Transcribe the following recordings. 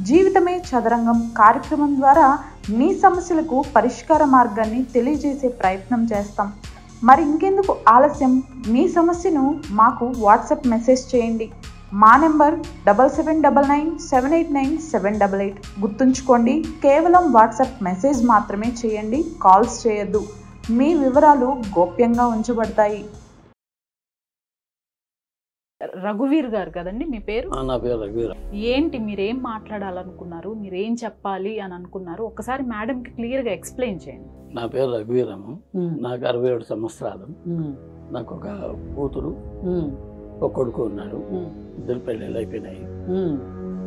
జీవితమే చదరంగం కార్యక్రమం ద్వారా మీ సమస్యలకు పరిష్కార మార్గాన్ని తెలియజేసే ప్రయత్నం చేస్తాం. మరి ఇంకెందుకు ఆలస్యం, మీ సమస్యను మాకు వాట్సాప్ మెసేజ్ చేయండి. మా నెంబర్ 7799789788. గుర్తుంచుకోండి, కేవలం వాట్సాప్ మెసేజ్ మాత్రమే చేయండి, కాల్స్ చేయొద్దు. మీ వివరాలు గోప్యంగా ఉంచబడతాయి. రఘువీర్ గారు కదండి మీ పేరు? నా పేరు రఘువీర్. ఏంటి మీరేం మాట్లాడాలనుకున్నారు, మీరేం చెప్పాలి అని అనుకున్నారు, ఒకసారి మేడంకి క్లియర్గా ఎక్స్ప్లెయిన్ చేయండి. నా పేరు రఘువీరము. నాకు 67 సంవత్సరాలు. నాకు ఒక కూతురు, ఒక కొడుకు ఉన్నాడు. ఇద్దరు పెళ్ళిళ్ళు అయిపోయినాయి.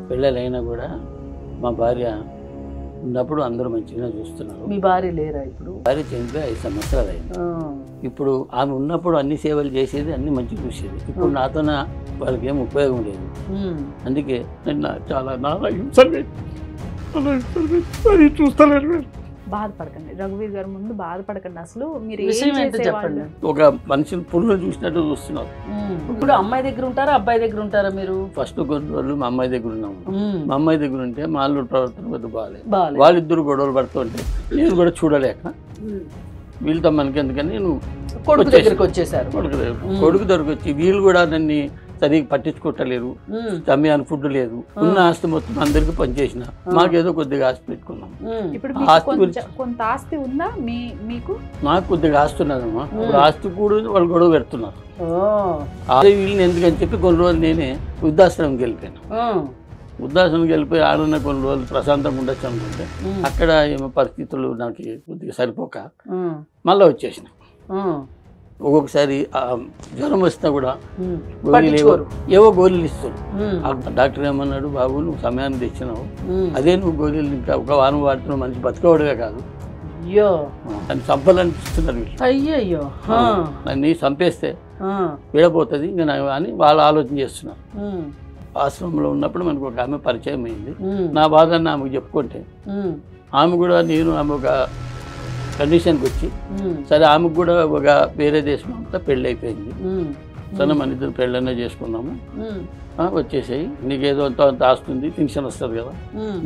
పెళ్ళిళ్ళు అయినా కూడా మా భార్య ఉన్నప్పుడు అందరూ మంచిగా చూస్తున్నారు. మీ భార్య లేరా ఇప్పుడు? భార్య చనిపోయి 5 సంవత్సరాలు అయింది. ఇప్పుడు ఆమె ఉన్నప్పుడు అన్ని సేవలు చేసేది, అన్ని మంచి చూసేది. ఇప్పుడు నాతో వాళ్ళకి ఏం ఉపయోగం లేదు. అందుకే నేను చాలా చూస్తలేరు. బాధపడకండి రఘువీర్ గారు, ముందు బాధపడకండి. అసలు మీరు చెప్పండి. ఒక మనిషిని పురుగులు చూసినట్టు చూస్తున్నారు. ఇప్పుడు అమ్మాయి దగ్గర ఉంటారా, అబ్బాయి దగ్గర ఉంటారా మీరు? ఫస్ట్ కొన్ని రోజులు మా అమ్మాయి దగ్గర ఉన్నాము. మా అమ్మాయి దగ్గర ఉంటే మా అల్లుడు ప్రవర్తన కొద్ది బాగాలేదు. వాళ్ళిద్దరు గొడవలు పడుతుంటే నేను కూడా చూడలేక వీళ్ళతో మనకి ఎందుకని నేను కొడుకు దగ్గరికి వచ్చేసారు. కొడుకు దగ్గరకు వచ్చి వీళ్ళు కూడా నన్ను సరిగ్గా పట్టించుకోవట్లేరు. సమయానికి ఫుడ్ లేదు. ఉన్న ఆస్తి మొత్తం అందరికి పనిచేసిన, మాకేదో కొద్దిగా ఆస్తి పెట్టుకున్నాం. కొంత ఆస్తి ఉందా మీకు? నాకు కొద్దిగా ఆస్తి ఉన్నదమ్మా. ఇప్పుడు ఆస్తి కూడా వాళ్ళు గొడవ పెడుతున్నారు. అదే వీళ్ళని ఎందుకని చెప్పి కొన్ని రోజులు నేనే వృద్ధాశ్రమంకి వెళ్ళిపోయాను. వృద్ధాశ్రమంకి వెళ్ళిపోయి ఆడున్న కొన్ని రోజులు ప్రశాంతంగా ఉండొచ్చు అనుకుంటే అక్కడ ఏమో పరిస్థితులు నాకు కొద్దిగా సరిపోక మళ్ళీ వచ్చేసిన. ఒక్కొక్కసారి జ్వరం వస్తున్నా కూడా ఏవో గోళీలు ఇస్తారు. డాక్టర్ ఏమన్నాడు, బాబు నువ్వు సమయాన్ని తెచ్చినావు, అదే నువ్వు గోళీలు ఇంకా ఒక వారం వాడుతున్నావు, మనిషి బతకవడమే కాదు, నన్ను చంపాలనిపిస్తున్నారు వీళ్ళు. అయ్యయ్యో, నన్ను చంపేస్తే విడపోతుంది ఇంకా అని వాళ్ళు ఆలోచన చేస్తున్నారు. ఆశ్రమంలో ఉన్నప్పుడు మనకు ఒక ఆమె పరిచయం అయింది. నా బాధని ఆమెకు చెప్పుకుంటే ఆమె కూడా నేను ఆమె ఒక కండిషన్కి వచ్చి సరే ఆమెకు కూడా ఒక వేరే దేశం అంతా పెళ్ళి అయిపోయింది. సరే మన ఇద్దరు పెళ్ళనే చేసుకున్నాము, వచ్చేసాయి, నీకేదో అంత ఆస్తుంది, పెన్షన్ వస్తుంది కదా,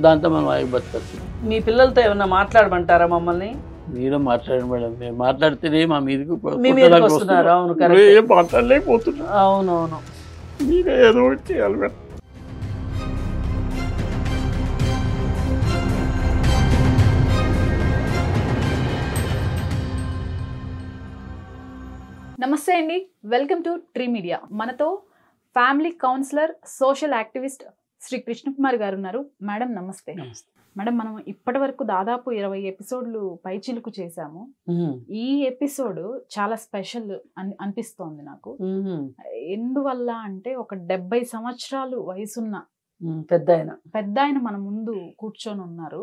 దాంతో మనం ఆగి బతకచ్చు. మీ పిల్లలతో ఏమన్నా మాట్లాడమంటారా మమ్మల్ని? మీరే మాట్లాడండి మేడం, మేము మాట్లాడితేనే మా మీదకి మాట్లాడలేకపోతున్నా. అవునవును, మీరే ఏదో చేయాలి మేడం. నమస్తే అండి, వెల్కమ్ టు ట్రీ మీడియా. మనతో family counsellor, social activist Shri Krishnakumari garu ఉన్నారు. మేడం నమస్తే. మేడం, మనం ఇప్పటి వరకు దాదాపు 20 ఎపిసోడ్లు పైచిలుకు చేశాము. ఈ ఎపిసోడ్ చాలా స్పెషల్ అనిపిస్తోంది నాకు. ఎందువల్ల అంటే ఒక 70 సంవత్సరాలు వయసున్న పెద్ద ఆయన మన ముందు కూర్చొని ఉన్నారు.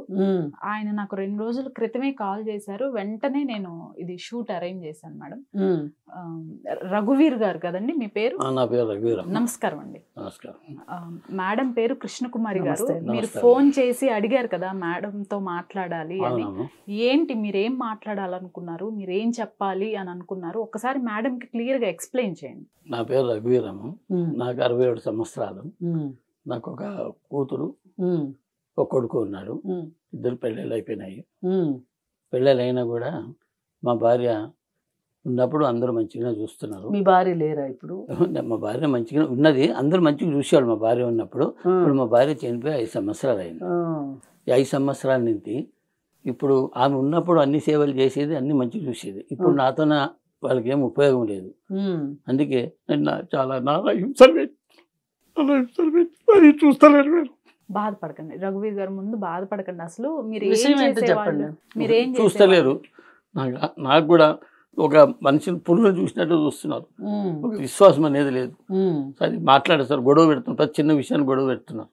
ఆయన నాకు 2 రోజుల క్రితమే కాల్ చేశారు. వెంటనే నేను ఇది షూట్ అరేంజ్ చేశాను. మేడం, రఘువీర్ గారు కదండి మీ పేరు? నా పేరు రఘువీర్. నమస్కారం అండి. నమస్కారం. మేడం పేరు కృష్ణకుమారి గారు. మీరు ఫోన్ చేసి అడిగారు కదా మేడంతో మాట్లాడాలి అని. ఏంటి మీరేం మాట్లాడాలనుకున్నారు, మీరేం చెప్పాలి అని అనుకున్నారు, ఒకసారి మేడంకి క్లియర్గా ఎక్స్ప్లెయిన్ చేయండి. నా పేరు రఘువీరము. నాకు 67 సంవత్సరాలు. నాకు ఒక కూతురు, ఒక కొడుకు ఉన్నాడు. ఇద్దరు పెళ్ళిళ్ళు అయిపోయినాయి. పెళ్ళిళ్ళు అయినా కూడా మా భార్య ఉన్నప్పుడు అందరూ మంచిగా చూస్తున్నారు. మీ భార్య లేరా ఇప్పుడు? మా భార్య మంచిగా ఉన్నది, అందరూ మంచిగా చూసేవాళ్ళు మా భార్య ఉన్నప్పుడు. ఇప్పుడు మా భార్య చనిపోయి 5 సంవత్సరాలు అయింది. ఈ 5 సంవత్సరాల నుంచి ఇప్పుడు ఆమె ఉన్నప్పుడు అన్ని సేవలు చేసేది, అన్ని మంచిగా చూసేది. ఇప్పుడు నాతో వాళ్ళకి ఏం ఉపయోగం లేదు. అందుకే నేను చాలా చూస్తలేరు. బాధపడకండి రఘువీర్ గారు, ముందు బాధపడకండి. అసలు మీరు చెప్పండి. మీరేం చూస్తలేరు. నాకు కూడా ఒక మనిషిని పురుగులు చూసినట్టు చూస్తున్నారు. ఒక విశ్వాసం అనేది లేదు. సరే మాట్లాడేస్తారు, గొడవ పెడుతున్నారు, ప్రతి చిన్న విషయాన్ని గొడవ పెడుతున్నారు.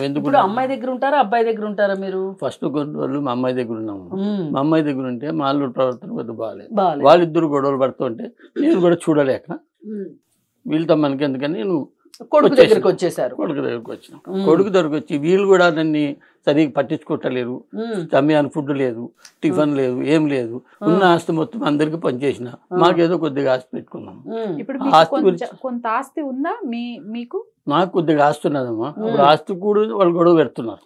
ఎందుకు అమ్మాయి దగ్గర ఉంటారా, అబ్బాయి దగ్గర ఉంటారా మీరు? ఫస్ట్ కొన్ని రోజులు మా అమ్మాయి దగ్గర ఉన్నాము. మా అమ్మాయి దగ్గర ఉంటే మా అల్లుడు ప్రవర్తన కొద్ది బాగాలేదు. వాళ్ళిద్దరు గొడవలు పడుతుంటే నేను కూడా చూడలేక వీళ్ళతో మనకి ఎందుకని నేను కొడుకు దగ్గరికి వచ్చేసారు. కొడుకు దగ్గరికి వచ్చినాం. కొడుకు దగ్గరికి వచ్చి వీళ్ళు కూడా నన్ను సరిగ్గా పట్టించుకోవట్లేరు. సమయానికి ఫుడ్ లేదు, టిఫిన్ లేదు, ఏం లేదు. ఉన్న ఆస్తి మొత్తం అందరికి పనిచేసిన, మాకేదో కొద్దిగా ఆస్తి పెట్టుకున్నాం. ఇప్పుడు ఆస్తి గురించి కొంత ఆస్తి ఉందా మీకు? నాకు కొద్దిగా ఆస్తి ఉన్నదమ్మా. ఇప్పుడు ఆస్తి కూడా వాళ్ళు గొడవ పెడుతున్నారు.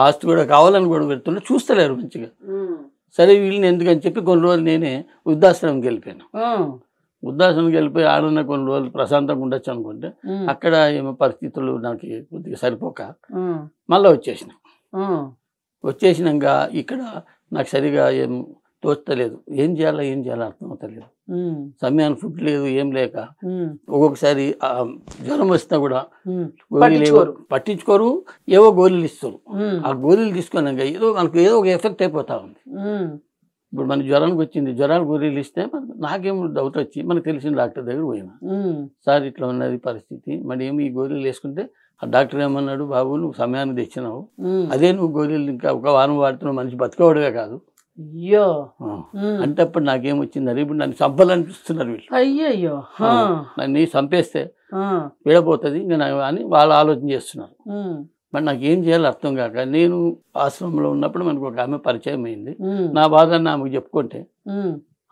ఆస్తి కూడా కావాలని గొడవ పెడుతున్నారు, చూస్తలేరు మంచిగా. సరే వీళ్ళని ఎందుకని చెప్పి కొన్ని రోజులు నేనే వృద్ధాశ్రమంకి వెళ్ళిపోయాను. వృద్ధాశ్రమంకి వెళ్ళిపోయి ఆడున్న కొన్ని రోజులు ప్రశాంతంగా ఉండొచ్చు అనుకుంటే అక్కడ ఏమో పరిస్థితులు నాకు కొద్దిగా సరిపోక మళ్ళీ వచ్చేసినాక ఇక్కడ నాకు సరిగా ఏం తోస్తలేదు. ఏం చేయాలో అర్థం అవుతలేదు. సమయానికి ఫుడ్ లేదు, ఏం లేక ఒక్కొక్కసారి జ్వరం వస్తే కూడా పట్టించుకోరు, ఏవో గోళీలు ఇస్తారు. ఆ గోళీలు తీసుకున్నాక మనకు ఏదో ఒక ఎఫెక్ట్ అయిపోతా ఉంది. ఇప్పుడు మన జ్వరానికి వచ్చింది, జ్వరానికి గోళీలు ఇస్తే నాకేమో డౌట్ వచ్చి మనకు తెలిసిన డాక్టర్ దగ్గర పోయినా, సార్ ఇట్లా ఉన్నది పరిస్థితి, మరి ఏమి ఈ గోళీలు వేసుకుంటే ఆ డాక్టర్ ఏమన్నాడు, బాబు నువ్వు సమయానికి తెచ్చినావు, అదే నువ్వు గోళీలు ఇంకా ఒక వారం వాడుతున్నావు, మనిషి బతకవాడుగా కాదు. అయ్యో అంటే అప్పుడు నాకేమొచ్చింది, అరే ఇప్పుడు నన్ను చంపాలనిపిస్తున్నారు వీళ్ళు. అయ్యయ్యో నన్ను చంపేస్తే విడపోతుంది ఇంకా అని వాళ్ళు ఆలోచన చేస్తున్నారు. మరి నాకేం చేయాలో అర్థం కాక నేను ఆశ్రమంలో ఉన్నప్పుడు మనకు ఒక ఆమె పరిచయం అయింది. నా బాధని ఆమెకు చెప్పుకుంటే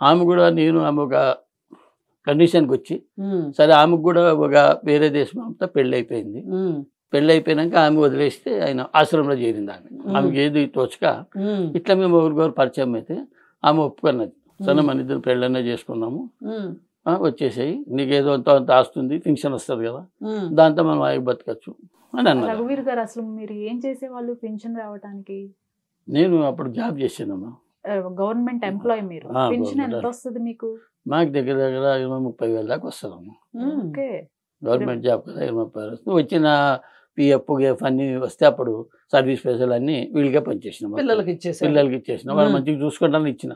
ఆమె కూడా ఆమె ఒక కండిషన్కి వచ్చి సరే ఆమెకు కూడా ఒక వేరే దేశం అంతా పెళ్ళి అయిపోయింది. పెళ్ళి అయిపోయినాక ఆమె వదిలేస్తే ఆయన ఆశ్రమంలో చేరింది. ఆమెకి ఏది తోచక ఇట్లా మేము ఎవరికొరు పరిచయం అయితే ఆమె ఒప్పుకున్నది. సరే మన ఇద్దరు పెళ్ళన్నా చేసుకున్నాము, వచ్చేసాయి, నీకేదో అంత ఆస్తుంది, పెన్షన్ వస్తుంది కదా, దాంతో మనం ఆగి బతకచ్చు అని అన్నారు. రఘువీర్ గారు అసలు మీరు ఏం చేసేవాళ్ళు పెన్షన్ రావడానికి? నేను అప్పుడు జాబ్ చేసానమ్మా, గవర్నమెంట్ ఎంప్లాయీ. మీరు పెన్షన్ ఎంత వస్తుంది మీకు? మాకు దగ్గర 20-30 వేల దాకా వస్తుందమ్మా. గవర్నమెంట్ జాబ్ కదా, 20-30 వస్తుంది. వచ్చిన పిఎఫ్ గేఫ్ అన్ని వస్తే అప్పుడు సర్వీస్ పైసలు అన్ని వీళ్ళకే పనిచేసిన, పిల్లలకి ఇచ్చేసిన, వాళ్ళు మంచిగా చూసుకుంటాను ఇచ్చిన.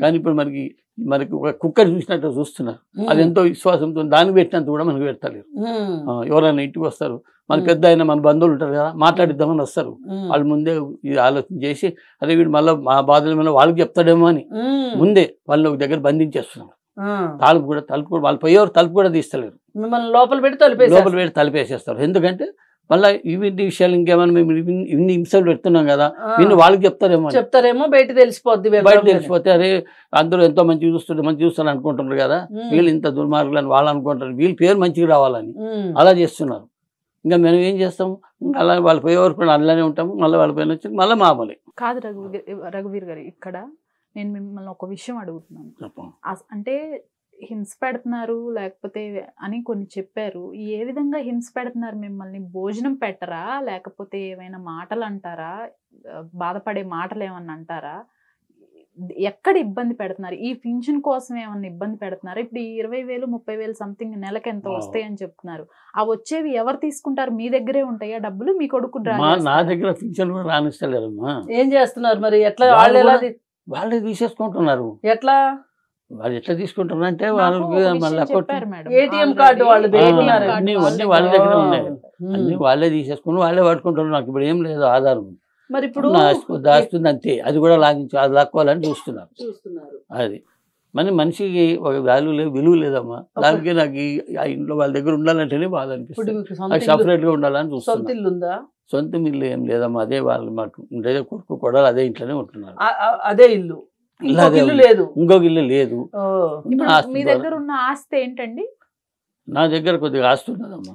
కానీ ఇప్పుడు మనకి ఒక కుక్కర్ చూసినట్టు చూస్తున్నారు. అది ఎంతో విశ్వాసంతో దానికి పెట్టినంత కూడా మనకు పెడతలేరు. ఎవరైనా ఇంటికి వస్తారు, మన పెద్ద అయినా మన బంధువులు ఉంటారు కదా, మాట్లాడిద్దామని వస్తారు. వాళ్ళు ముందే ఆలోచన చేసి అదే వీడు మళ్ళీ మా బాధలు ఏమైనా వాళ్ళకి చెప్తాడేమో అని ముందే వాళ్ళని ఒక దగ్గర బంధించేస్తున్నారు. తలుపు కూడా వాళ్ళు పోయేవారు తలుపు కూడా తీస్తలేరు, లోపల పెట్టి తలుపేసేస్తారు. ఎందుకంటే మళ్ళీ ఇవి విషయాలు ఇంకేమైనా మేము ఇన్ని హింసలు పెడుతున్నాం కదా, వీళ్ళు వాళ్ళకి చెప్తారేమో బయట తెలిసిపోతే అరే అందరూ ఎంతో మంచిగా చూస్తారు అనుకుంటున్నారు కదా, వీళ్ళు ఇంత దుర్మార్గులు అని వాళ్ళు అనుకుంటారు, వీళ్ళ పేరు మంచిగా రావాలని అలా చేస్తున్నారు. ఇంకా మేము ఏం చేస్తాం, అలా వాళ్ళు పోయేవారు కూడా అలానే ఉంటాము. మళ్ళీ వాళ్ళ పైన వచ్చి మళ్ళీ మామూలు కాదు. రఘువీర్ గారు, ఇక్కడ నేను మిమ్మల్ని ఒక విషయం అడుగుతున్నాను. అంటే హింస పెడుతున్నారు లేకపోతే అని కొన్ని చెప్పారు. ఏ విధంగా హింస పెడుతున్నారు మిమ్మల్ని? భోజనం పెట్టరా, లేకపోతే ఏమైనా మాటలు అంటారా, బాధపడే మాటలు ఏమన్నా అంటారా? ఎక్కడ ఇబ్బంది పెడుతున్నారు? ఈ పింఛన్ కోసం ఏమన్నా ఇబ్బంది పెడుతున్నారు? ఇప్పుడు 20,000-30,000 సంథింగ్ నెలకి ఎంత వస్తాయి అని చెప్తున్నారు. ఆ వచ్చేవి ఎవరు తీసుకుంటారు? మీ దగ్గరే ఉంటాయా డబ్బులు? మీ కొడుకు నా దగ్గర పింఛన్ కూడా రానిస్తలేదమ్మా. ఏం చేస్తున్నారు మరి? ఎట్లా వాళ్ళే తీసేసుకుంటున్నారు. ఎట్లా వాళ్ళు ఎట్లా తీసుకుంటున్నారు అంటే వాళ్ళకి ఏటీఎం కార్డు వాళ్ళు అన్ని వాళ్ళ దగ్గర ఉన్నాయి, అన్ని వాళ్ళే తీసేసుకుని వాళ్ళే పట్టుకుంటున్నారు. నాకు ఇప్పుడు ఏం లేదు ఆధారం. మరి ఇప్పుడు దాస్తుంది అంతే, అది కూడా అది లాక్కోవాలని చూస్తున్నారు. అది మనిషికి ఒక వాల్యూ లేదు, విలువ లేదమ్మా. దానికి నాకు ఆ ఇంట్లో వాళ్ళ దగ్గర ఉండాలంటేనే బాధ అనిపిస్తుంది. నాకు సపరేట్ గా ఉండాలని చూస్తున్నా. సొంత ఇల్లు ఏం లేదమ్మా, అదే వాళ్ళు మాకు ఉండేదే, కొడుకు కొడాలి అదే ఇంట్లోనే ఉంటున్నారు. అదే ఇల్లు, ఇంకొక ఇల్లు లేదు. మీ దగ్గర ఉన్న ఆస్తి ఏంటండి? నా దగ్గర కొద్దిగా ఆస్తి ఉన్నదమ్మా.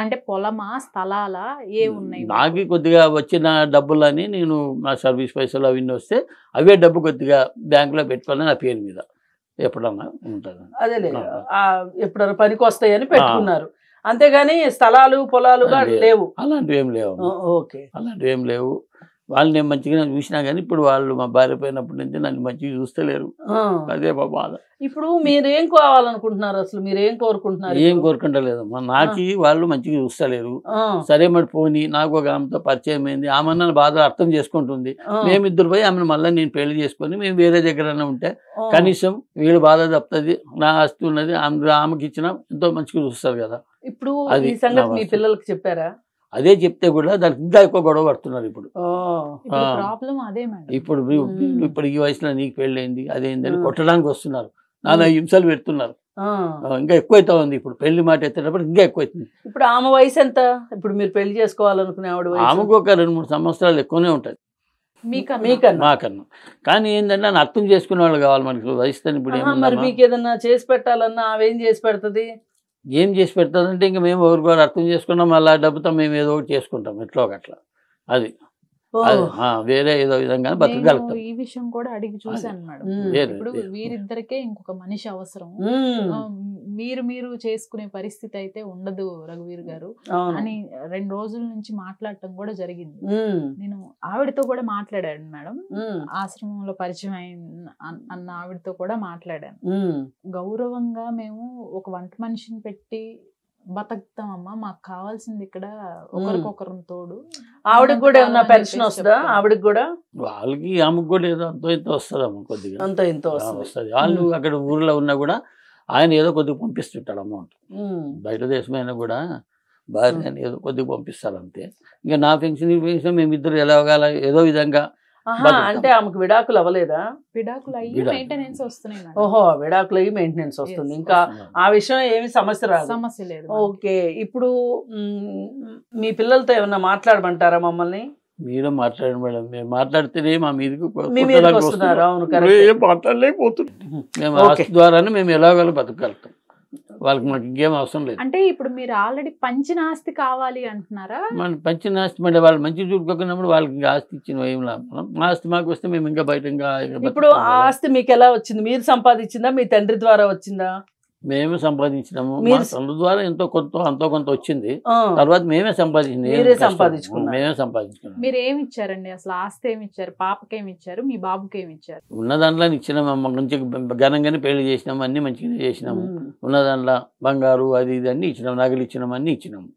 అంటే పొలమా, స్థలాలా, ఏ ఉన్నాయి? నాకు కొద్దిగా వచ్చిన డబ్బులని నేను నా సర్వీస్ పైసలు అవన్నీ వస్తే అవే డబ్బు కొద్దిగా బ్యాంకులో పెట్టుకుని నా పేరు మీద ఎప్పుడన్నా ఉంటుంది. అదే ఎప్పుడన్నా పనికి వస్తాయని పెట్టుకున్నారు, అంతేగాని స్థలాలు పొలాలు లేవు. అలాంటివి ఏం లేవు. ఓకే, అలాంటివి ఏం లేవు. వాళ్ళు నేను మంచిగా చూసినా కానీ ఇప్పుడు వాళ్ళు మా భార్య పోయినప్పటి నుంచి నన్ను మంచిగా చూస్తలేరు. అదే బాధ. ఇప్పుడు మీరేం కావాలనుకుంటున్నారు? అసలు మీరేం కోరుకుంటున్నారు? ఏం కోరుకుంటలేదమ్మా, నాకు వాళ్ళు మంచిగా చూస్తలేరు. సరే మరి పోనీ, నాకు ఒక ఆమెతో పరిచయం అయింది, ఆమె నన్ను బాధ అర్థం చేసుకుంటుంది. మేమిద్దరు పోయి ఆమెను మళ్ళీ నేను పెళ్లి చేసుకొని మేము వేరే దగ్గర ఉంటే కనీసం వీళ్ళు బాధ తప్పుతుంది, నా ఆస్తి ఉన్నది, ఆమెకి ఇచ్చినా ఎంతో మంచిగా చూస్తారు కదా. ఇప్పుడు ఈ సంగతి మీ పిల్లలకి చెప్పారా? అదే చెప్తే కూడా దానికి ఇంకా ఎక్కువ గొడవ పడుతున్నారు. ఇప్పుడు ఇప్పుడు ఈ వయసులో నీకు పెళ్ళైంది అదేందని కొట్టడానికి వస్తున్నారు, నాన్న హింసలు పెడుతున్నారు. ఇంకా ఎక్కువైతా ఉంది. ఇప్పుడు పెళ్లి మాట ఎత్తేటప్పుడు ఇంకా ఎక్కువైతుంది. ఇప్పుడు ఆమె వయసు ఎంత? ఇప్పుడు మీరు పెళ్లి చేసుకోవాలనుకునే ఆవిడ వయసు? ఆమెకు ఒక 2-3 సంవత్సరాలు ఎక్కువనే ఉంటుంది మాకన్నా. కానీ ఏంటంటే నన్ను అర్థం చేసుకునే వాళ్ళు కావాలి మనకి. వయసు ఇప్పుడు మరి మీకు ఏదన్నా చేసి పెట్టాలన్నా ఆమె ఏం చేసి పెడుతుంది? ఏం చేసి పెడతాదంటే ఇంకా మేము ఎవరికొరు అర్థం చేసుకున్నాం, మళ్ళీ డబ్బుతో మేము ఏదో ఒకటి చేసుకుంటాం ఎట్లో ఒకట్లా. అది వేరే ఏదో విధంగా బతకగలుగుతాం. ఈ విషయం కూడా అడిగి చూసాను మేడం. ఇప్పుడు వీరిద్దరికే ఇంకొక మనిషి అవసరం, మీరు చేసుకునే పరిస్థితి అయితే ఉండదు రఘువీర్ గారు అని 2 రోజుల నుంచి మాట్లాడటం కూడా జరిగింది. నేను ఆవిడతో కూడా మాట్లాడాను మేడం. ఆశ్రమంలో పరిచయం అన్న ఆవిడతో కూడా మాట్లాడాను. గౌరవంగా మేము ఒక వంట మనిషిని పెట్టి బతుకుతామమ్మా, మాకు కావాల్సింది ఇక్కడ ఒకరికొకరు తోడు. ఆవిడకి కూడా ఏమన్నా పెన్షన్ వస్తుందా? ఆవిడకి కూడా వాళ్ళకి ఆమెకు కూడా ఏదో అంతో ఇంత వస్తుందమ్మా, కొద్దిగా అంతో ఇంత వస్తుంది. వాళ్ళు అక్కడ ఊర్లో ఉన్నా కూడా ఆయన ఏదో కొద్దిగా పంపిస్తుంటాడు అమౌంట్. బయట దేశమైనా కూడా భార్య ఏదో కొద్దిగా పంపిస్తారు అంతే. ఇంకా నా పెన్షన్ మేమిద్దరు ఎలాగాల ఏదో విధంగా. అంటే ఆమెకు విడాకులు అవ్వలేదా? విడాకులు అయ్యి మెయింటెనెన్స్ వస్తున్నాయి. ఓహో, విడాకులు అయ్యి మెయింటెనెన్స్ వస్తుంది. ఇంకా ఆ విషయం ఏమి సమస్య రాదు. సమస్య లేదు. ఓకే. ఇప్పుడు మీ పిల్లలతో ఏమన్నా మాట్లాడమంటారా మమ్మల్ని? మీరే మాట్లాడండి మేడం. మేము మాట్లాడితేనే మా మీదకి వస్తున్నారు. అవును, మాట్లాడలేకపోతున్నాం. మేము ఆస్తి ద్వారానే మేము ఎలాగో బతకగలుగుతాం. వాళ్ళకి మాకు ఇంకేం అవసరం లేదు. అంటే ఇప్పుడు మీరు ఆల్రెడీ పంచిన ఆస్తి కావాలి అంటున్నారా? మన పంచిన ఆస్తి అంటే వాళ్ళు మంచి చూడుకోకున్నప్పుడు వాళ్ళకి ఆస్తి ఇచ్చిన ఏం లాభం. మా ఆస్తి మాకు వస్తే మేము ఇంకా బయట ఇంకా. ఇప్పుడు ఆ ఆస్తి మీకు ఎలా వచ్చింది? మీరు సంపాదించిందా, మీ తండ్రి ద్వారా వచ్చిందా? మేమే సంపాదించినాము. మా తండ్రి ద్వారా ఎంతో కొంత వచ్చింది. తర్వాత మేమే సంపాదించింది. మేమే సంపాదించుకున్నాం. మీరు ఏమి ఇచ్చారండి అసలు? ఆస్తి ఏమి ఇచ్చారు? పాపకి ఏమి ఇచ్చారు? మీ బాబుకి ఏమి ఇచ్చారు? ఉన్న దాంట్లో ఇచ్చినాము. మంచి ఘనంగానే పెళ్లి చేసినాము, అన్ని మంచిగానే చేసినాము. ఉన్న దాంట్లో బంగారు అది ఇది అన్ని ఇచ్చినాము, నగలు ఇచ్చినాము, అన్ని ఇచ్చినాము.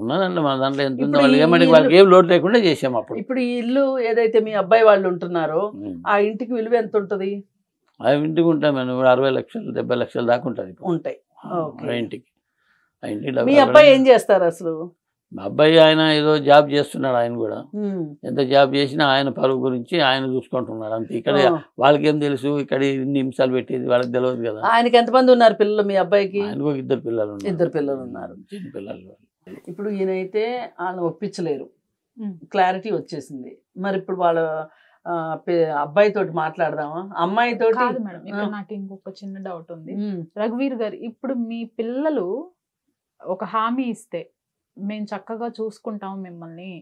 ఉన్న దాంట్లో మన దాంట్లో ఎంత ఉందో వాళ్ళు ఏమంటే వాళ్ళకి ఏం లోటు లేకుండా చేసాము. అప్పుడు ఇప్పుడు ఈ ఇల్లు ఏదైతే మీ అబ్బాయి వాళ్ళు ఉంటున్నారో ఆ ఇంటికి విలువ ఎంత ఉంటుంది? ఆ ఇంటికి ఉంటాం మేము 60 లక్షలు 70 లక్షల దాకా ఉంటుంది ఉంటాయి ఇంటికి. మీ అబ్బాయి ఏం చేస్తారు అసలు? మా అబ్బాయి ఆయన ఏదో జాబ్ చేస్తున్నాడు. ఆయన కూడా ఎంత జాబ్ చేసినా ఆయన పరువు గురించి ఆయన చూసుకుంటున్నాడు అంతే. ఇక్కడ వాళ్ళకి ఏం తెలుసు ఇక్కడ ఇన్ని నిమిషాలు పెట్టేది వాళ్ళకి తెలియదు కదా. ఆయనకి ఎంతమంది ఉన్నారు పిల్లలు మీ అబ్బాయికి? ఆయనకు 2 పిల్లలు ఉన్నారు. 2 పిల్లలు ఉన్నారు, చిన్న పిల్లలు. ఇప్పుడు ఈయనైతే వాళ్ళని ఒప్పించలేరు, క్లారిటీ వచ్చేసింది. మరి ఇప్పుడు వాళ్ళ అబ్బాయి తోటి మాట్లాడదామా? అమ్మాయి తోటి కాదు మేడం. ఇక్కడ నాకు ఇంకొక చిన్న డౌట్ ఉంది రఘువీర్ గారు. ఇప్పుడు మీ పిల్లలు ఒక హామీ ఇస్తే మేము చక్కగా చూసుకుంటాం మిమ్మల్ని,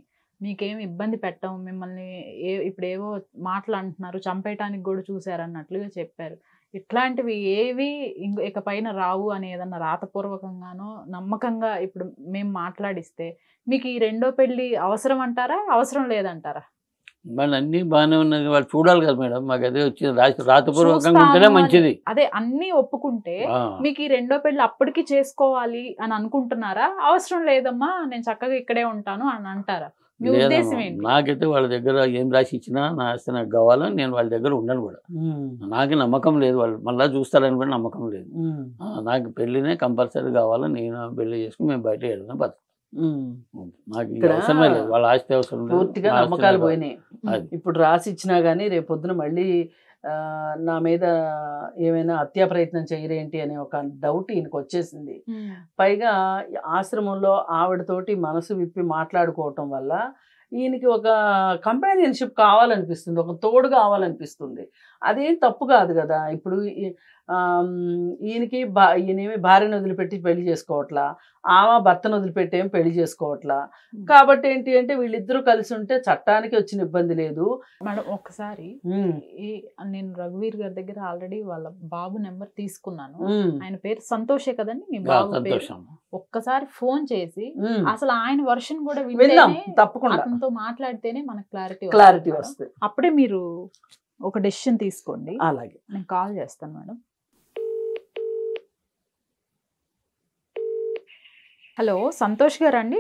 మీకేం ఇబ్బంది పెట్టాం, మిమ్మల్ని ఇప్పుడు ఏవో మాటలు అంటున్నారు, చంపేయటానికి కూడా చూసారన్నట్లుగా చెప్పారు. ఇట్లాంటివి ఏవి ఇకపైన రావు అని ఏదన్నా రాతపూర్వకంగానో నమ్మకంగా ఇప్పుడు మేము మాట్లాడిస్తే మీకు ఈ 2వ పెళ్లి అవసరం అంటారా, అవసరం లేదంటారా? వాళ్ళు అన్ని బాగానే ఉన్నది, వాళ్ళు చూడాలి కదా మేడం. మాకు అదే వచ్చింది రాతపూర్వకంగా ఉంటేనే మంచిది. అదే అన్ని ఒప్పుకుంటే మీకు ఈ 2వ పెళ్లి అప్పటికి చేసుకోవాలి అని అనుకుంటున్నారా? అవసరం లేదమ్మా నేను చక్కగా ఇక్కడే ఉంటాను అని అంటారా? మీ ఉద్దేశం ఏంటి? నాకైతే వాళ్ళ దగ్గర ఏం రాసి ఇచ్చినా నా ఆస్తి నాకు కావాలని నేను వాళ్ళ దగ్గర ఉండను కూడా. నాకు నమ్మకం లేదు, వాళ్ళు మళ్ళీ చూస్తారని కూడా నమ్మకం లేదు. నాకు పెళ్లినే కంపల్సరీ కావాలని నేను పెళ్లి చేసుకుని మేము బయట వెళ్దాం బతుకు. నాకు అవసరమే లేదు, వాళ్ళ ఆస్తి అవసరం లేదు. పూర్తిగా నమ్మకాలు పోయినాయి. ఇప్పుడు రాసి ఇచ్చినా గానీ రేపు పొద్దున మళ్ళీ నా మీద ఏమైనా హత్యా ప్రయత్నం చేయరేంటి అనే ఒక డౌట్ ఈయనకు వచ్చేసింది. పైగా ఆశ్రమంలో ఆవిడతోటి మనసు విప్పి మాట్లాడుకోవటం వల్ల ఈయనకి ఒక కంపానియన్షిప్ కావాలనిపిస్తుంది, ఒక తోడు కావాలనిపిస్తుంది. అదేం తప్పు కాదు కదా. ఇప్పుడు ఈయనేమి భార్యను వదిలిపెట్టి పెళ్లి చేసుకోవట్లా, ఆమె భర్తను వదిలిపెట్టి ఏం పెళ్లి చేసుకోవట్లా. కాబట్టి ఏంటి అంటే వీళ్ళిద్దరూ కలిసి ఉంటే చట్టానికి వచ్చిన ఇబ్బంది లేదు. మేడం ఒకసారి నేను రఘువీర్ గారి దగ్గర ఆల్రెడీ వాళ్ళ బాబు నెంబర్ తీసుకున్నాను. ఆయన పేరు సంతోషే కదండి మీ బాబు పేరు? ఒక్కసారి ఫోన్ చేసి అసలు ఆయన వర్షన్ కూడా విందాం, తప్పకుండా అతనితో మాట్లాడితేనే మనకు క్లారిటీ వస్తుంది. అప్పుడే మీరు ఒక డెసిషన్ తీసుకోండి. అలాగే నేను కాల్ చేస్తాను మేడం. హలో సంతోష్ గారు అండి?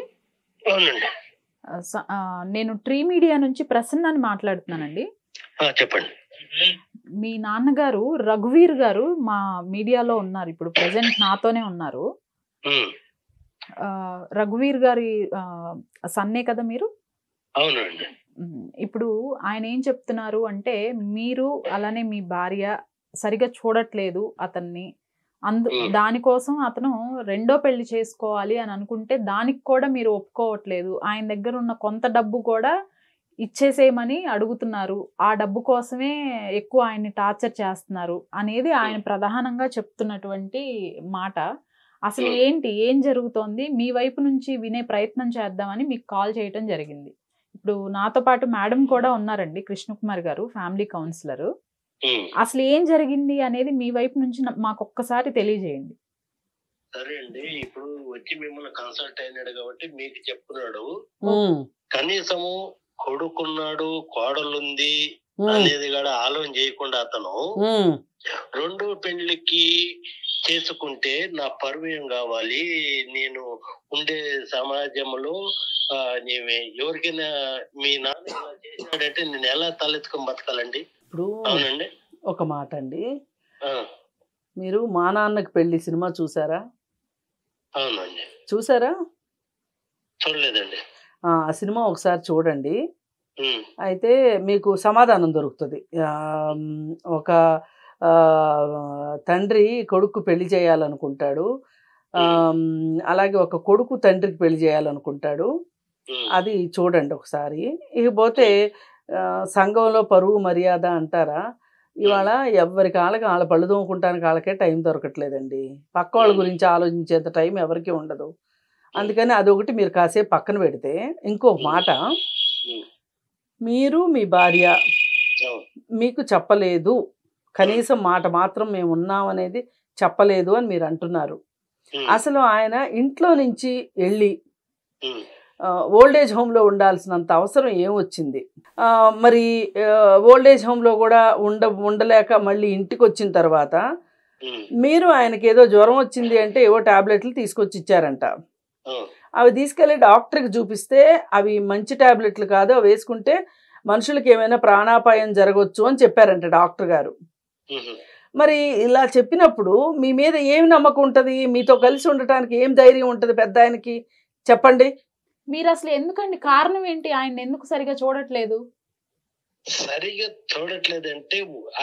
నేను ట్రీ మీడియా నుంచి ప్రసన్నాని మాట్లాడుతున్నానండి. చెప్పండి. మీ నాన్నగారు రఘువీర్ గారు మా మీడియాలో ఉన్నారు, ఇప్పుడు ప్రెసెంట్ నాతోనే ఉన్నారు. రఘువీర్ గారి సన్నే కదా మీరు? అవునండి. ఇప్పుడు ఆయన ఏం చెప్తున్నారు అంటే మీరు అలానే మీ భార్య సరిగా చూడట్లేదు అతన్ని, దానికోసం అతను రెండో పెళ్లి చేసుకోవాలి అని అనుకుంటే దానికి కూడా మీరు ఒప్పుకోవట్లేదు. ఆయన దగ్గర ఉన్న కొంత డబ్బు కూడా ఇచ్చేసేయమని అడుగుతున్నారు. ఆ డబ్బు కోసమే ఎక్కువ ఆయన్ని టార్చర్ చేస్తున్నారు అనేది ఆయన ప్రధానంగా చెప్తున్నటువంటి మాట. అసలు ఏం జరుగుతోంది, మీ వైపు నుంచి వినే ప్రయత్నం చేద్దామని మీకు కాల్ చేయటం జరిగింది. ఇప్పుడు నాతో పాటు మేడం కూడా ఉన్నారండి, కృష్ణకుమార్ గారు, ఫ్యామిలీ కౌన్సిలర్. అసలు ఏం జరిగింది అనేది మీ వైపు నుంచి మాకు ఒక్కసారి తెలియజేయండి. సరే అండి, ఇప్పుడు వచ్చి మిమ్మల్ని కన్సల్ట్ అయినాడు కాబట్టి మీకు చెప్తున్నాడు. కనీసము కొడుకున్నాడు, కోడలుంది అనేది కూడా ఆలోచన చేయకుండా అతను రెండో పెళ్లికి చేసుకుంటే నా పరువు ఏం కావాలి, నేను ఉండే సమాజంలో ఎవరికైనా మీ నాన్న ఇలా చేసినాడంటే నేను ఎలా తలెత్తుకొని బతకాలండి? ఇప్పుడు అవునండి, ఒక మాట అండి, మీరు మా నాన్నకి పెళ్లి సినిమా చూసారా? అవునండి. చూసారా? చూడలేదండి. ఆ సినిమా ఒకసారి చూడండి, అయితే మీకు సమాధానం దొరుకుతుంది. ఒక తండ్రి కొడుకు పెళ్లి చేయాలనుకుంటాడు, అలాగే ఒక కొడుకు తండ్రికి పెళ్లి చేయాలనుకుంటాడు. అది చూడండి ఒకసారి. ఇకపోతే సంఘంలో పరువు మర్యాద అంటారా, ఇవాళ ఎవరికి వాళ్ళ పళ్ళు తోముకుంటానికి వాళ్ళకే టైం దొరకట్లేదండి. పక్క వాళ్ళ గురించి ఆలోచించేంత టైం ఎవరికి ఉండదు. అందుకని అదొకటి మీరు కాసేపు పక్కన పెడితే, ఇంకొక మాట, మీరు మీ భార్య మీకు చెప్పలేదు, కనీసం మాట మాత్రం మేము ఉన్నామనేది చెప్పలేదు అని మీరు అంటున్నారు. అసలు ఆయన ఇంట్లో నుంచి వెళ్ళి ఓల్డేజ్ హోమ్లో ఉండాల్సినంత అవసరం ఏమొచ్చింది? మరి ఓల్డేజ్ హోమ్లో కూడా ఉండలేక మళ్ళీ ఇంటికి వచ్చిన తర్వాత మీరు ఆయనకి ఏదో జ్వరం వచ్చింది అంటే ఏవో టాబ్లెట్లు తీసుకొచ్చి ఇచ్చారంట. అవి తీసుకెళ్ళి డాక్టర్కి చూపిస్తే అవి మంచి టాబ్లెట్లు కాదు, అవి వేసుకుంటే మనుషులకి ఏమైనా ప్రాణాపాయం జరగవచ్చు అని చెప్పారంట డాక్టర్ గారు. మరి ఇలా చెప్పినప్పుడు మీ మీద ఏమి నమ్మకం ఉంటుంది? మీతో కలిసి ఉండటానికి ఏం ధైర్యం ఉంటుంది పెద్ద ఆయనకి? చెప్పండి. మీరు అసలు ఎందుకండి, కారణం ఏంటి? ఆయన ఎందుకు సరిగా చూడట్లేదు? సరిగా చూడట్లేదంటే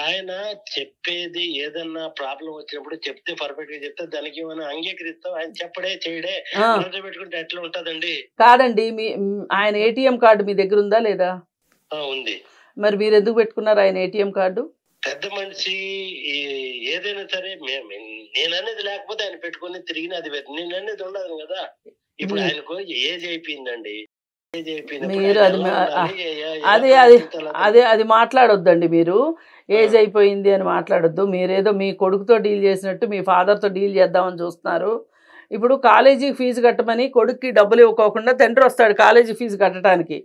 ఆయన చెప్పేది ఏదన్నా ప్రాబ్లం వచ్చినప్పుడు చెప్తే పర్ఫెక్ట్ గా చెప్తే దానికి ఏమైనా అంగీకరిస్తాం. ఆయన చెప్పడే చేయడే పెట్టుకుంటే ఎట్లా ఉంటదండి? కాదండి, ఆయన ఏటీఎం కార్డు మీ దగ్గర ఉందా లేదా? ఉంది. మరి మీరు ఎందుకు పెట్టుకున్నారు ఆయన ఏటీఎం కార్డు? పెద్ద మనిషి ఏదైనా సరే నేను అనేది లేకపోతే ఆయన పెట్టుకుని తిరిగిన అది నేను అనేది ఉండదు కదా. ఇప్పుడు ఆయనకు ఏజ్ అయిపోయిందండి, మీరు అది మాట్లాడొద్దండి. మీరు ఏజ్ అయిపోయింది అని మాట్లాడొద్దు. మీరేదో మీ కొడుకుతో డీల్ చేసినట్టు మీ ఫాదర్తో డీల్ చేద్దామని చూస్తున్నారు. ఇప్పుడు కాలేజీ ఫీజు కట్టమని కొడుక్కి డబ్బులు ఇవ్వకోకుండా తండ్రి వస్తాడు కాలేజీ ఫీజు కట్టడానికి.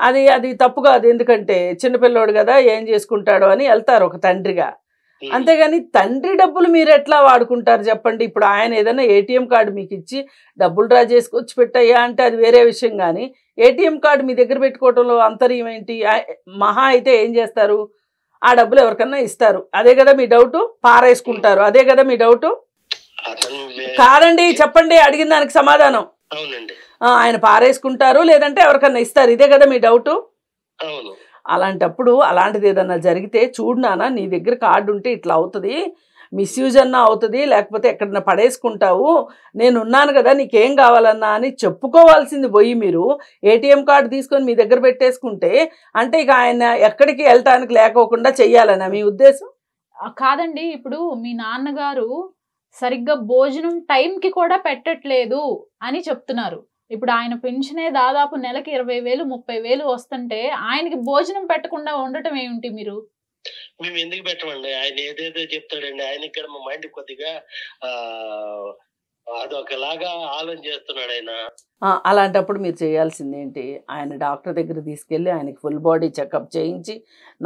అది తప్పు కాదు, ఎందుకంటే చిన్నపిల్లోడు కదా ఏం చేసుకుంటాడో అని వెళ్తారు ఒక తండ్రిగా. అంతేగాని తండ్రి డబ్బులు మీరు ఎట్లా వాడుకుంటారు చెప్పండి? ఇప్పుడు ఆయన ఏదైనా ఏటీఎం కార్డు మీకు ఇచ్చి డబ్బులు డ్రా చేసుకొచ్చి పెట్టయ్యా అంటే అది వేరే విషయం. కానీ ఏటీఎం కార్డు మీ దగ్గర పెట్టుకోవడంలో అంతర్యం ఏంటి? మహా అయితే ఏం చేస్తారు, ఆ డబ్బులు ఎవరికన్నా ఇస్తారు. అదే కదా మీ డౌట్? పారేసుకుంటారు, అదే కదా మీ డౌట్? కాదండి, చెప్పండి, అడిగిన దానికి సమాధానం. ఆయన పారేసుకుంటారు, లేదంటే ఎవరికన్నా ఇస్తారు, ఇదే కదా మీ డౌట్? అలాంటప్పుడు అలాంటిది ఏదన్నా జరిగితే చూడు నాన్న, నీ దగ్గర కార్డు ఉంటే ఇట్లా అవుతుంది, మిస్యూజ్ అన్నా అవుతుంది, లేకపోతే ఎక్కడన్నా పడేసుకుంటావు, నేను ఉన్నాను కదా నీకేం కావాలన్నా అని చెప్పుకోవాల్సింది పోయి మీరు ఏటీఎం కార్డు తీసుకొని మీ దగ్గర పెట్టేసుకుంటే అంటే ఇక ఆయన ఎక్కడికి వెళ్ళటానికి లేకోకుండా చెయ్యాలన్నా మీ ఉద్దేశం? కాదండి, ఇప్పుడు మీ నాన్నగారు సరిగ్గా భోజనం టైంకి కూడా పెట్టట్లేదు అని చెప్తున్నారు. ఇప్పుడు ఆయన పెన్షనే దాదాపు నెలకి 20,000 30,000 వస్తుంటే ఆయనకి భోజనం పెట్టకుండా ఉండటం ఏమిటి? మీరు మేము ఎందుకు పెట్టమండి? ఆయన ఏదేదో చెప్తాడండి. ఆయన ఇక్కడ మా మైండ్ కొద్దిగా అదొకలాగా ఆలోచన చేస్తున్నాడు ఆయన. అలాంటప్పుడు మీరు చేయాల్సింది ఏంటి? ఆయన డాక్టర్ దగ్గర తీసుకెళ్ళి ఆయనకి ఫుల్ బాడీ చెకప్ చేయించి,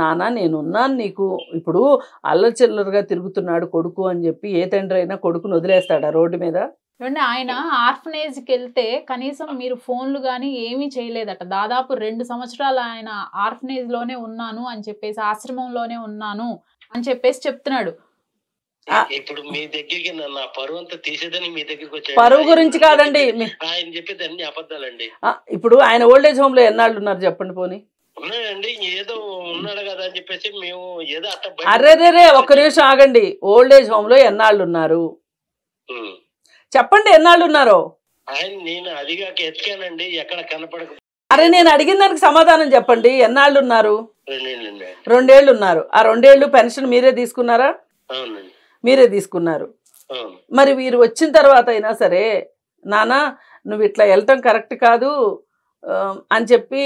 నాన్న నేనున్నాను నీకు, ఇప్పుడు అల్లచిల్లరగా తిరుగుతున్నాడు కొడుకు అని చెప్పి ఏ తండ్రి అయినా కొడుకుని వదిలేస్తాడా రోడ్డు మీద? చూడండి, ఆయన ఆర్ఫనేజ్కి వెళ్తే కనీసం మీరు ఫోన్లు కానీ ఏమీ చేయలేదట. దాదాపు 2 సంవత్సరాలు ఆయన ఆర్ఫనేజ్లోనే ఉన్నాను అని చెప్పేసి, ఆశ్రమంలోనే ఉన్నాను అని చెప్పేసి చెప్తున్నాడు. ఇప్పుడు మీ దగ్గరికి నా పరువు అంతా తీసేదని మీ దగ్గరికి వచ్చాడు. పరువు గురించి కాదండి, ఆయన చెప్పేది అన్ని అబద్ధాలండి. ఇప్పుడు ఆయన ఓల్డేజ్ హోమ్ లో ఎన్నాళ్ళు ఉన్నారు చెప్పండి? పోనీ ఉన్నాయండి, ఏదో ఉన్నాడు కదా అని చెప్పేసి మేము ఏదో అట్ట అర్రే ఒక్క నిమిషం ఆగండి. ఓల్డ్ ఏజ్ హోమ్ లో ఎన్నాళ్ళు ఉన్నారు చెప్పండి, ఎన్నాళ్ళు ఉన్నారో? ఆయన నేను అదిగాక ఎత్తికానండి, ఎక్కడ కనపడక. అరే నేను అడిగిన దానికి సమాధానం చెప్పండి. ఎన్నాళ్ళు ఉన్నారు? 2 ఏళ్ళండి. 2 ఏళ్ళు ఉన్నారు. ఆ 2 ఏళ్ళు పెన్షన్ మీరే తీసుకున్నారా? అవునండి. మీరే తీసుకున్నారు. మరి వీరు వచ్చిన తర్వాత అయినా సరే నానా నువ్వు ఇట్లా వెళ్ళటం కరెక్ట్ కాదు అని చెప్పి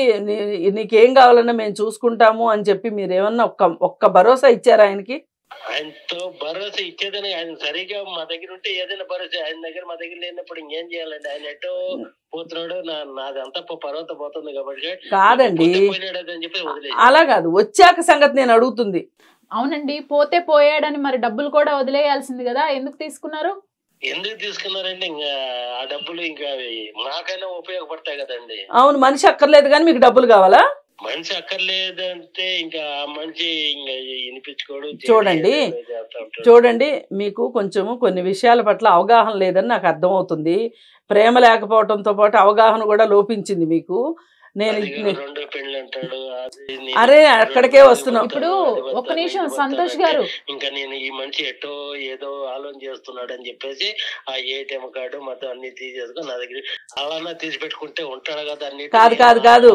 నీకేం కావాలన్నా మేము చూసుకుంటాము అని చెప్పి మీరేమన్నా ఒక్క భరోసా ఇచ్చారా ఆయనకి? ఆయనతో భరోసా ఇచ్చేదని ఆయన సరిగా మా దగ్గర ఉంటే ఏదైనా భరోసా, ఆయన దగ్గర మా దగ్గర లేనప్పుడు ఇంకేం చేయాలండి? ఆయన ఎటో పోతున్నాడు, నాదంతా పర్వత పోతుంది కాబట్టి కాదండి, అలా కాదు. వచ్చాక సంగతి నేను అడుగుతుంది. అవునండి, పోతే పోయాడని మరి డబ్బులు కూడా వదిలేయాల్సింది కదా, ఎందుకు తీసుకున్నారు? ఎందుకు తీసుకున్నారండి? ఇంకా ఆ డబ్బులు ఇంకా మాకైనా ఉపయోగపడతాయి కదండి. అవును, మనిషి అక్కర్లేదు కానీ మీకు డబ్బులు కావాలా? మనిషి అక్కర్లేదంటే ఇంకా మనిషి ఇంకా వినిపించుకోవడం. చూడండి మీకు కొంచెము కొన్ని విషయాల పట్ల అవగాహన లేదని నాకు అర్థమవుతుంది. ప్రేమ లేకపోవడంతో పాటు అవగాహన కూడా లోపించింది మీకు. అరే అక్కడికే వస్తున్నాం. ఇప్పుడు ఒక్క నిమిషం సంతోష్ గారు, ఇంకా నేను ఈ మనిషి ఎట్టో ఏదో ఆలోచన చేస్తున్నాడు అని చెప్పేసి ఆ ఏటీఎం కార్డు మొత్తం అన్ని తీసేసుకుని నా దగ్గర అలా తీసి పెట్టుకుంటే ఉంటాడు కదా అన్ని. కాదు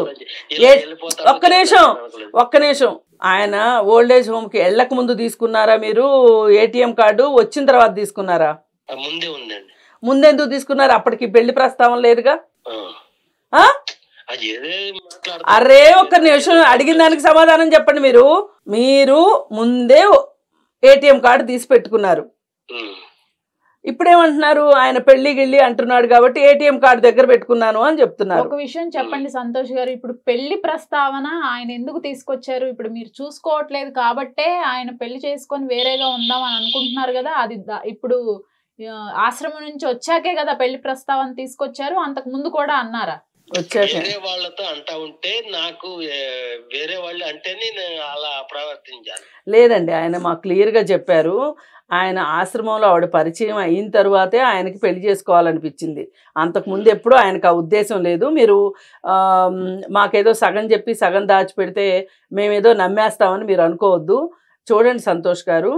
ఒక్క నిమిషం ఆయన ఓల్డ్ ఏజ్ హోమ్ కి వెళ్ళక ముందు తీసుకున్నారా మీరు ఏటీఎం కార్డు? వచ్చిన తర్వాత తీసుకున్నారా? ముందే ఉందండి. ముందెందుకు తీసుకున్నారు? అప్పటికి పెళ్లి ప్రస్తావన లేదుగా. అరే ఒక్క నిమిషం, అడిగిన దానికి సమాధానం చెప్పండి. మీరు ముందే ఏటీఎం కార్డు తీసి పెట్టుకున్నారు. ఇప్పుడేమంటున్నారు? ఆయన పెళ్లి గిళ్ళి అంటున్నాడు కాబట్టి ఏటీఎం కార్డు దగ్గర పెట్టుకున్నాను అని చెప్తున్నారు. ఒక విషయం చెప్పండి సంతోష్ గారు, ఇప్పుడు పెళ్లి ప్రస్తావన ఆయన ఎందుకు తీసుకొచ్చారు? ఇప్పుడు మీరు చూసుకోవట్లేదు కాబట్టే ఆయన పెళ్లి చేసుకొని వేరేగా ఉందాం అని అనుకుంటున్నారు కదా. అది ఇప్పుడు ఆశ్రమం నుంచి వచ్చాకే కదా పెళ్లి ప్రస్తావన తీసుకొచ్చారు, అంతకు ముందు కూడా అన్నారా? వేరే వాళ్ళతో అంటా ఉంటే నాకు వేరే వాళ్ళు అంటేనే అలా ప్రవర్తించాను. లేదండి, ఆయన మాకు క్లియర్ గా చెప్పారు. ఆయన ఆశ్రమంలో ఆవిడ పరిచయం అయిన తర్వాతే ఆయనకి పెళ్లి చేసుకోవాలనిపించింది. అంతకుముందు ఎప్పుడూ ఆయనకు ఆ ఉద్దేశం లేదు. మీరు మాకేదో సగం చెప్పి సగం దాచిపెడితే మేమేదో నమ్మేస్తామని మీరు అనుకోవద్దు. చూడండి సంతోష్ గారు,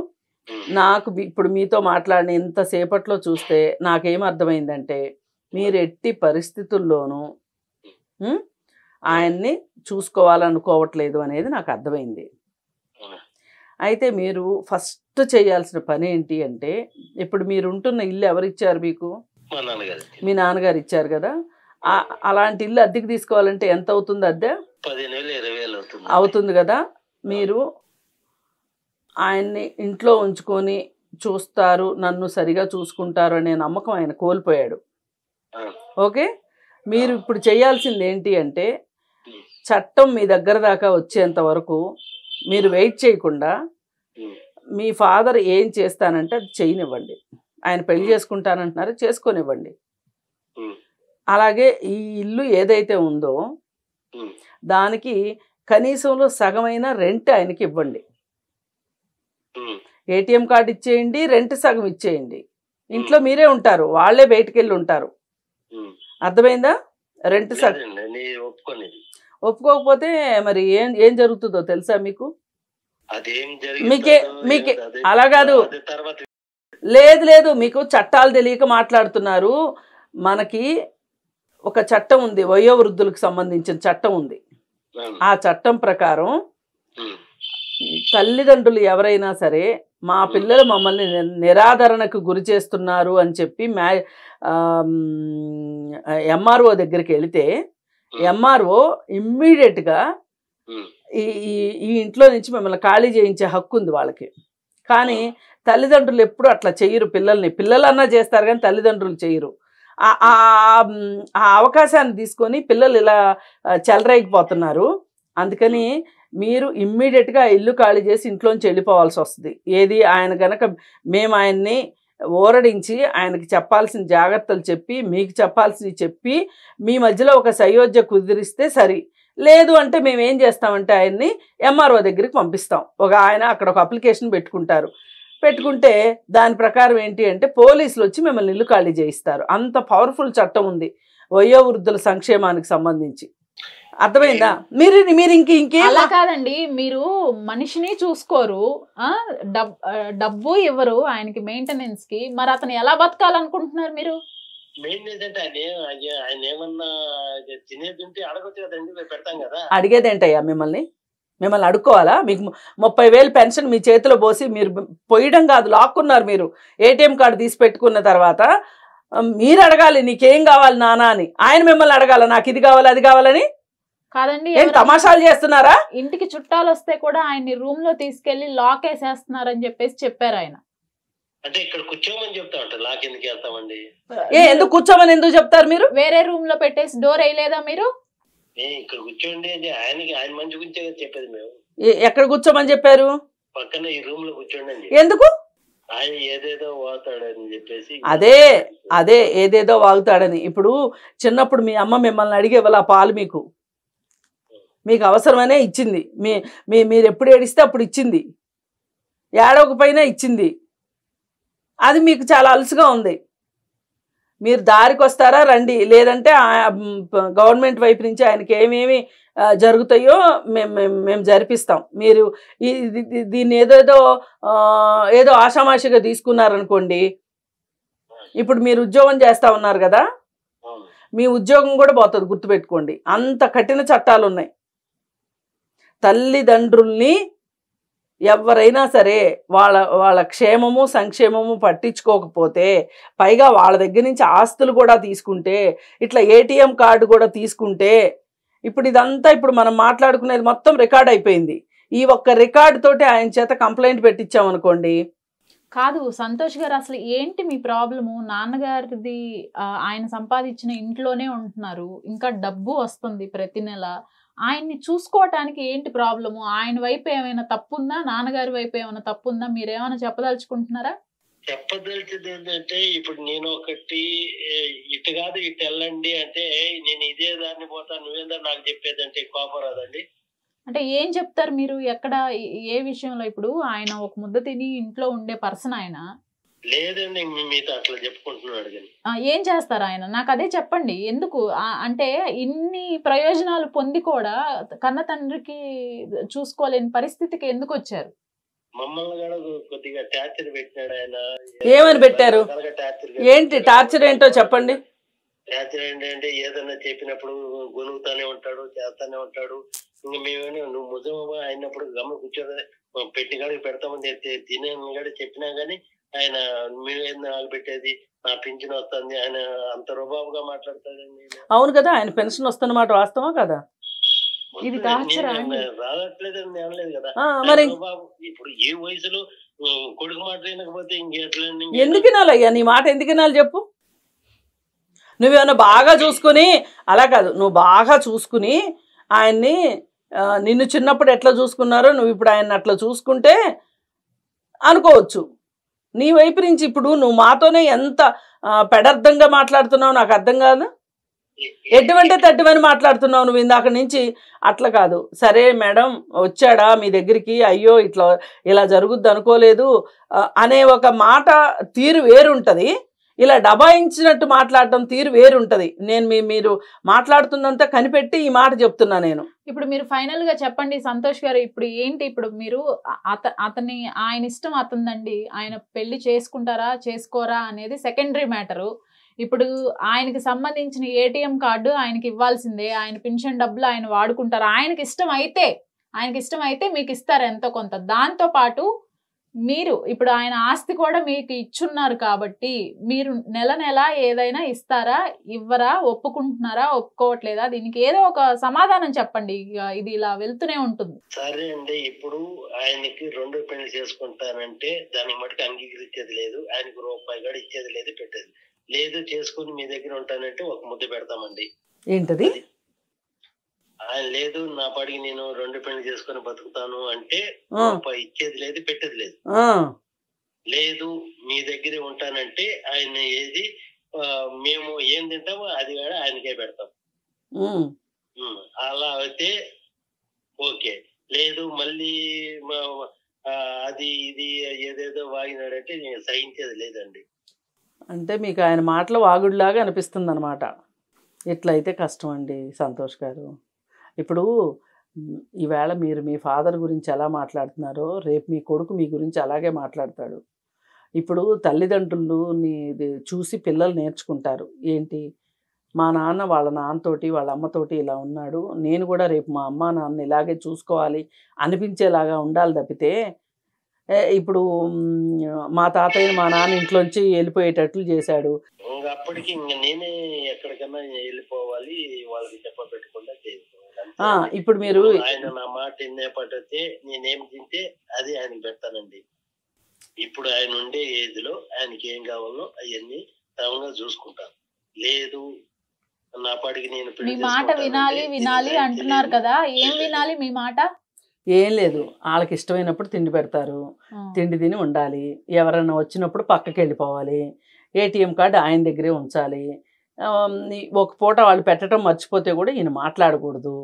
నాకు ఇప్పుడు మీతో మాట్లాడిన ఇంతసేపట్లో చూస్తే నాకేం అర్థమైందంటే మీరు ఎట్టి పరిస్థితుల్లోనూ ఆయన్ని చూసుకోవాలనుకోవట్లేదు అనేది నాకు అర్థమైంది. అయితే మీరు ఫస్ట్ చేయాల్సిన పని ఏంటి అంటే, ఇప్పుడు మీరు ఉంటున్న ఇల్లు ఎవరిచ్చారు మీకు? మీ నాన్నగారు ఇచ్చారు కదా. అలాంటి ఇల్లు అద్దెకి తీసుకోవాలంటే ఎంత అవుతుంది అద్దె? 10,000-20,000 అవుతుంది కదా. మీరు ఆయన్ని ఇంట్లో ఉంచుకొని చూస్తారు, నన్ను సరిగా చూసుకుంటారు అనే నమ్మకం ఆయన కోల్పోయాడు. ఓకే, మీరు ఇప్పుడు చేయాల్సింది ఏంటి అంటే చట్టం మీ దగ్గర దాకా వచ్చేంత వరకు మీరు వెయిట్ చేయకుండా మీ ఫాదర్ ఏం చేస్తానంటే అది చేయనివ్వండి. ఆయన పెళ్లి చేసుకుంటానంటున్నారు, చేసుకోనివ్వండి. అలాగే ఈ ఇల్లు ఏదైతే ఉందో దానికి కనీసంలో సగమైన రెంట్ ఆయనకి ఇవ్వండి. ఏటీఎం కార్డు ఇచ్చేయండి, రెంట్ సగం ఇచ్చేయండి. ఇంట్లో మీరే ఉంటారు, వాళ్ళే బయటికి వెళ్ళి ఉంటారు. అర్థమైందా? రెంట్ సగం. ఒప్పుకోకపోతే మరి ఏం జరుగుతుందో తెలుసా మీకు? మీకే అలా కాదు, లేదు మీకు చట్టాలు తెలియక మాట్లాడుతున్నారు. మనకి ఒక చట్టం ఉంది, వయోవృద్ధులకు సంబంధించిన చట్టం ఉంది. ఆ చట్టం ప్రకారం తల్లిదండ్రులు ఎవరైనా సరే మా పిల్లలు మమ్మల్ని నిరాదరణకు గురి చేస్తున్నారు అని చెప్పి ఎంఆర్ఓ దగ్గరికి వెళితే ఎంఆర్ఓ ఇమ్మీడియట్గా ఈ ఇంట్లో నుంచి మిమ్మల్ని ఖాళీ చేయించే హక్కు ఉంది వాళ్ళకి. కానీ తల్లిదండ్రులు ఎప్పుడు అట్లా చెయ్యరు. పిల్లలన్నా చేస్తారు కానీ తల్లిదండ్రులు చెయ్యరు. ఆ అవకాశాన్ని తీసుకొని పిల్లలు ఇలా చెలరేగిపోతున్నారు. అందుకని మీరు ఇమ్మీడియట్గా ఇల్లు ఖాళీ చేసి ఇంట్లోంచి వెళ్ళిపోవాల్సి వస్తుంది. ఏది ఆయన కనుక మేము ఆయన్ని ఓరడించి ఆయనకి చెప్పాల్సిన జాగ్రత్తలు చెప్పి మీకు చెప్పాల్సినవి చెప్పి మీ మధ్యలో ఒక సయోధ్య కుదిరిస్తే సరి. లేదు అంటే మేము ఏం చేస్తామంటే ఆయన్ని ఎంఆర్ఓ దగ్గరికి పంపిస్తాం. ఆయన అక్కడ ఒక అప్లికేషన్ పెట్టుకుంటే దాని ప్రకారం ఏంటి అంటే పోలీసులు వచ్చి మిమ్మల్ని ఇల్లు ఖాళీ చేయిస్తారు. అంత పవర్ఫుల్ చట్టం ఉంది వయోవృద్ధుల సంక్షేమానికి సంబంధించి. అర్థమైందా? మీరు మీరు ఇంకేం అలా కాదండి, మీరు మనిషిని చూసుకోరు, డబ్బు ఇవ్వరు ఆయనకి మెయింటెనెన్స్ కి, మరి అతను ఎలా బతకాలనుకుంటున్నారు మీరు? మెయింటెనెన్స్ అంటే ఆయన ఏమన్నా తినేది ఉంటే అడగొచ్చు కదండి, మేము పెడతాం కదా. అడిగేదేంటయ్యా మిమ్మల్ని అడుక్కోవాలా? మీకు 30,000 పెన్షన్ మీ చేతిలో పోసి మీరు పోయడం కాదు, లాక్కున్నారు. మీరు ఏటీఎం కార్డు తీసి పెట్టుకున్న తర్వాత మీరు అడగాలి నీకేం కావాలి నానా అని. ఆయన మిమ్మల్ని అడగాల నాకు ఇది కావాలి అది కావాలని? కాదండి, ఏం తమాషాలు చేస్తున్నారా? ఇంటికి చుట్టాలు వస్తే కూడా ఆయన్ని రూమ్ లో తీసుకెళ్లి లాక్ వేసేస్తున్నారని చెప్పేసి చెప్పారు ఆయన. అంటే ఇక్కడ కూర్చోమని చెప్తా ఉంటారు, లాక్ ఎందుకు వెళ్తామండి? ఎందుకు కూర్చోమని ఎందుకు చెప్తారు? మీరు వేరే రూమ్ లో పెట్టేసి డోర్ వేయలేదా మీరు? ఇక్కడ కూర్చోండి అని ఆయన మంచి గురించే చెప్పేది మేము. ఎక్కడ కూర్చోమని చెప్పారు? పక్కన ఈ రూమ్ లో కూర్చోండి అని. ఎందుకు? ఆయన ఏదేదో వాతాడని చెప్పేసి. అదే ఏదేదో వాగుతాడని. ఇప్పుడు చిన్నప్పుడు మీ అమ్మ మిమ్మల్ని అడిగే వాళ్ళ పాలు మీకు అవసరమనే ఇచ్చింది. మీరు ఎప్పుడు ఏడిస్తే అప్పుడు ఇచ్చింది, ఏడవకపోయినా ఇచ్చింది. అది మీకు చాలా అలసుగా ఉంది. మీరు దారికి వస్తారా రండి, లేదంటే గవర్నమెంట్ వైపు నుంచి ఆయనకి ఏమేమి జరుగుతాయో మేము జరిపిస్తాం. మీరు దీన్ని ఏదో ఆషామాషిగా తీసుకున్నారనుకోండి. ఇప్పుడు మీరు ఉద్యోగం చేస్తా ఉన్నారు కదా, మీ ఉద్యోగం కూడా పోతుంది, గుర్తుపెట్టుకోండి. అంత కఠిన చట్టాలు ఉన్నాయి. తల్లిదండ్రుల్ని ఎవరైనా సరే వాళ్ళ క్షేమము సంక్షేమము పట్టించుకోకపోతే, పైగా వాళ్ళ దగ్గర నుంచి ఆస్తులు కూడా తీసుకుంటే, ఇట్లా ఏటీఎం కార్డు కూడా తీసుకుంటే, ఇప్పుడు ఇదంతా ఇప్పుడు మనం మాట్లాడుకునేది మొత్తం రికార్డ్ అయిపోయింది. ఈ ఒక్క రికార్డు తోటి ఆయన చేత కంప్లైంట్ పెట్టించామనుకోండి. కాదు సంతోష్ గారు, అసలు ఏంటి మీ ప్రాబ్లము? నాన్నగారిది ఆయన సంపాదించిన ఇంట్లోనే ఉంటున్నారు, ఇంకా డబ్బు వస్తుంది ప్రతి నెల. ఆయన్ని చూసుకోవటానికి ఏంటి ప్రాబ్లము? ఆయన వైపు ఏమైనా తప్పుందా, నాన్నగారి వైపు ఏమైనా తప్పుందా? మీరేమైనా చెప్పదలుచుకుంటున్నారా? చెప్పదలుచుది ఏంటంటే, ఇప్పుడు నేను ఒకటి ఇటు కాదు ఇటు వెళ్ళండి అంటే నేను ఇదే దాన్ని పోతా, నువ్వేందా నాకు చెప్పేదంటే కోపం రాదండి? అంటే ఏం చెప్తారు మీరు? ఎక్కడ ఏ విషయంలో? ఇప్పుడు ఆయన ఒక ముద్ద తిని ఇంట్లో ఉండే పర్సన్ ఆయన. లేదండి, మీతో అట్లా చెప్పుకుంటున్నాడు కానీ. ఏం చేస్తారు ఆయన? నాకు అదే చెప్పండి. ఎందుకు అంటే ఇన్ని ప్రయోజనాలు పొంది కూడా కన్న తండ్రికి చూసుకోలేని పరిస్థితికి ఎందుకు వచ్చారు? మమ్మల్ని కూడా కొద్దిగా టార్చర్ పెట్టినాడు ఆయన. ఏమని పెట్టారు? ఏంటి టార్చర్ ఏంటో చెప్పండి. టార్చర్ ఏంటంటే ఏదన్నా చెప్పినప్పుడు గొనుగుతానే ఉంటాడు, చేస్తానే ఉంటాడు. ఇంకా మేమేమో నువ్వు ముజం అయినప్పుడు గమ్మ కూర్చోదా, పెట్టి కాడికి పెడతామని తినే కాడ చెప్పినా గానీ ఆయన మేమేంది నాకు పెట్టేది, నా పింఛన్ వస్తుంది, ఆయన అంత రుబాబుగా మాట్లాడతాడండి. అవును కదా, ఆయన పెన్షన్ వస్తున్నమాట వాస్తవా కదా? ఇది టార్చర్ రావట్లేదని అనలేదు కదా. ఇప్పుడు ఈ వయసులో కొడుకు మాట వినకపోతే ఇంకెట్లా? ఎందుకు వినాలయ్యా నీ మాట? ఎందుకు వినాలి చెప్పు? నువ్వేమన్నా బాగా చూసుకుని, అలా కాదు, నువ్వు బాగా చూసుకుని ఆయన్ని, నిన్ను చిన్నప్పుడు ఎట్లా చూసుకున్నారో నువ్వు ఇప్పుడు ఆయన్ని అట్లా చూసుకుంటే అనుకోవచ్చు. నీ వైపు నుంచి ఇప్పుడు నువ్వు మాతోనే ఎంత పెడర్థంగా మాట్లాడుతున్నావు నాకు అర్థం కాదు. ఎటువంటి తట్టువని మాట్లాడుతున్నావు నువ్వు ఇందాక నుంచి. అట్లా కాదు. సరే మేడం వచ్చాడా మీ దగ్గరికి, అయ్యో ఇలా జరుగుద్ది అనుకోలేదు అనే ఒక మాట తీరు వేరుంటుంది. ఇలా డబాయించినట్టు మాట్లాడటం తీరు వేరుంటుంది. నేను మీరు మాట్లాడుతుందంతా కనిపెట్టి ఈ మాట చెప్తున్నా నేను. ఇప్పుడు మీరు ఫైనల్ గా చెప్పండి సంతోష్ గారు, ఇప్పుడు ఏంటి? ఇప్పుడు మీరు ఆయన ఇష్టం అతనిదండి, ఆయన పెళ్లి చేసుకుంటారా చేసుకోరా అనేది సెకండరీ మ్యాటరు. ఇప్పుడు ఆయనకి సంబంధించిన ఏటీఎం కార్డు ఆయనకి ఇవ్వాల్సిందే, ఆయన పెన్షన్ డబ్బులు ఆయన వాడుకుంటారు. ఆయనకి ఇష్టం అయితే మీకు ఇస్తారు ఎంతో కొంత. దాంతో పాటు మీరు ఇప్పుడు ఆయన ఆస్తి కూడా మీకు ఇచ్చున్నారు కాబట్టి మీరు నెల నెల ఏదైనా ఇస్తారా ఇవ్వరా, ఒప్పుకుంటున్నారా ఒప్పుకోవట్లేదా? దీనికి ఏదో ఒక సమాధానం చెప్పండి. ఇది ఇలా వెళ్తూనే ఉంటుంది. సరే అండి, ఇప్పుడు ఆయనకి 2 పెళ్లి చేసుకుంటానంటే దానికి మటుకు అంగీకరించేది లేదు, ఆయనకు రూపాయి కూడా ఇచ్చేది లేదు, పెట్టేది లేదు. చేసుకుని మీ దగ్గర ఉంటానంటే ఒక ముద్ద పెడతామండి. ఏంటది? ఆయన లేదు నా పాడికి నేను 2 పెళ్లి చేసుకుని బతుకుతాను అంటే రూపాయి ఇచ్చేది లేదు, పెట్టేది లేదు. లేదు మీ దగ్గరే ఉంటానంటే ఆయన ఏది మేము ఏం తింటామో అది కూడా ఆయనకే పెడతాం. అలా అయితే ఓకే. లేదు మళ్ళీ అది ఇది ఏదేదో వాగినాడంటే నేను సహించేది లేదండి. అంటే మీకు ఆయన మాటలు వాగుడులాగా అనిపిస్తుంది అనమాట. ఇట్లయితే కష్టం అండి సంతోష్ గారు. ఇప్పుడు ఈవేళ మీరు మీ ఫాదర్ గురించి ఎలా మాట్లాడుతున్నారో రేపు మీ కొడుకు మీ గురించి అలాగే మాట్లాడతాడు. ఇప్పుడు తల్లిదండ్రులు చూసి పిల్లలు నేర్చుకుంటారు. ఏంటి, మా నాన్న వాళ్ళ నాన్నతోటి వాళ్ళ అమ్మతోటి ఇలా ఉన్నాడు, నేను కూడా రేపు మా అమ్మ నాన్న ఇలాగే చూసుకోవాలి అనిపించేలాగా ఉండాలి తప్పితే ఇప్పుడు మా తాతయ్య మా నాన్న ఇంట్లోంచి వెళ్ళిపోయేటట్లు చేశాడు, అప్పటికి నేనే ఎక్కడికైనా వెళ్ళిపోవాలి వాళ్ళకి చెప్పబెట్టకుండా చేసుకోవాలి. ఇప్పుడు మీరు ఆయన నా మాట వినేపట్టే నేనేం తింటే అది ఆయన పెడతానండి. ఇప్పుడు ఆయన ఉండే ఏజ్ లో ఆయనకి ఏం కావాలో అవన్నీ తమగా చూసుకుంటాను. లేదు నా పాటికి నేను మీ మాట వినాలి వినాలి అంటున్నారు కదా, ఏం వినాలి మీ మాట? ఏం లేదు, వాళ్ళకి ఇష్టమైనప్పుడు తిండి పెడతారు, తిండి తిని ఉండాలి, ఎవరన్నా వచ్చినప్పుడు పక్కకి వెళ్ళిపోవాలి, ఏటీఎం కార్డు ఆయన దగ్గరే ఉంచాలి, ఒక పూట వాళ్ళు పెట్టడం మర్చిపోతే కూడా ఈయన మాట్లాడకూడదు,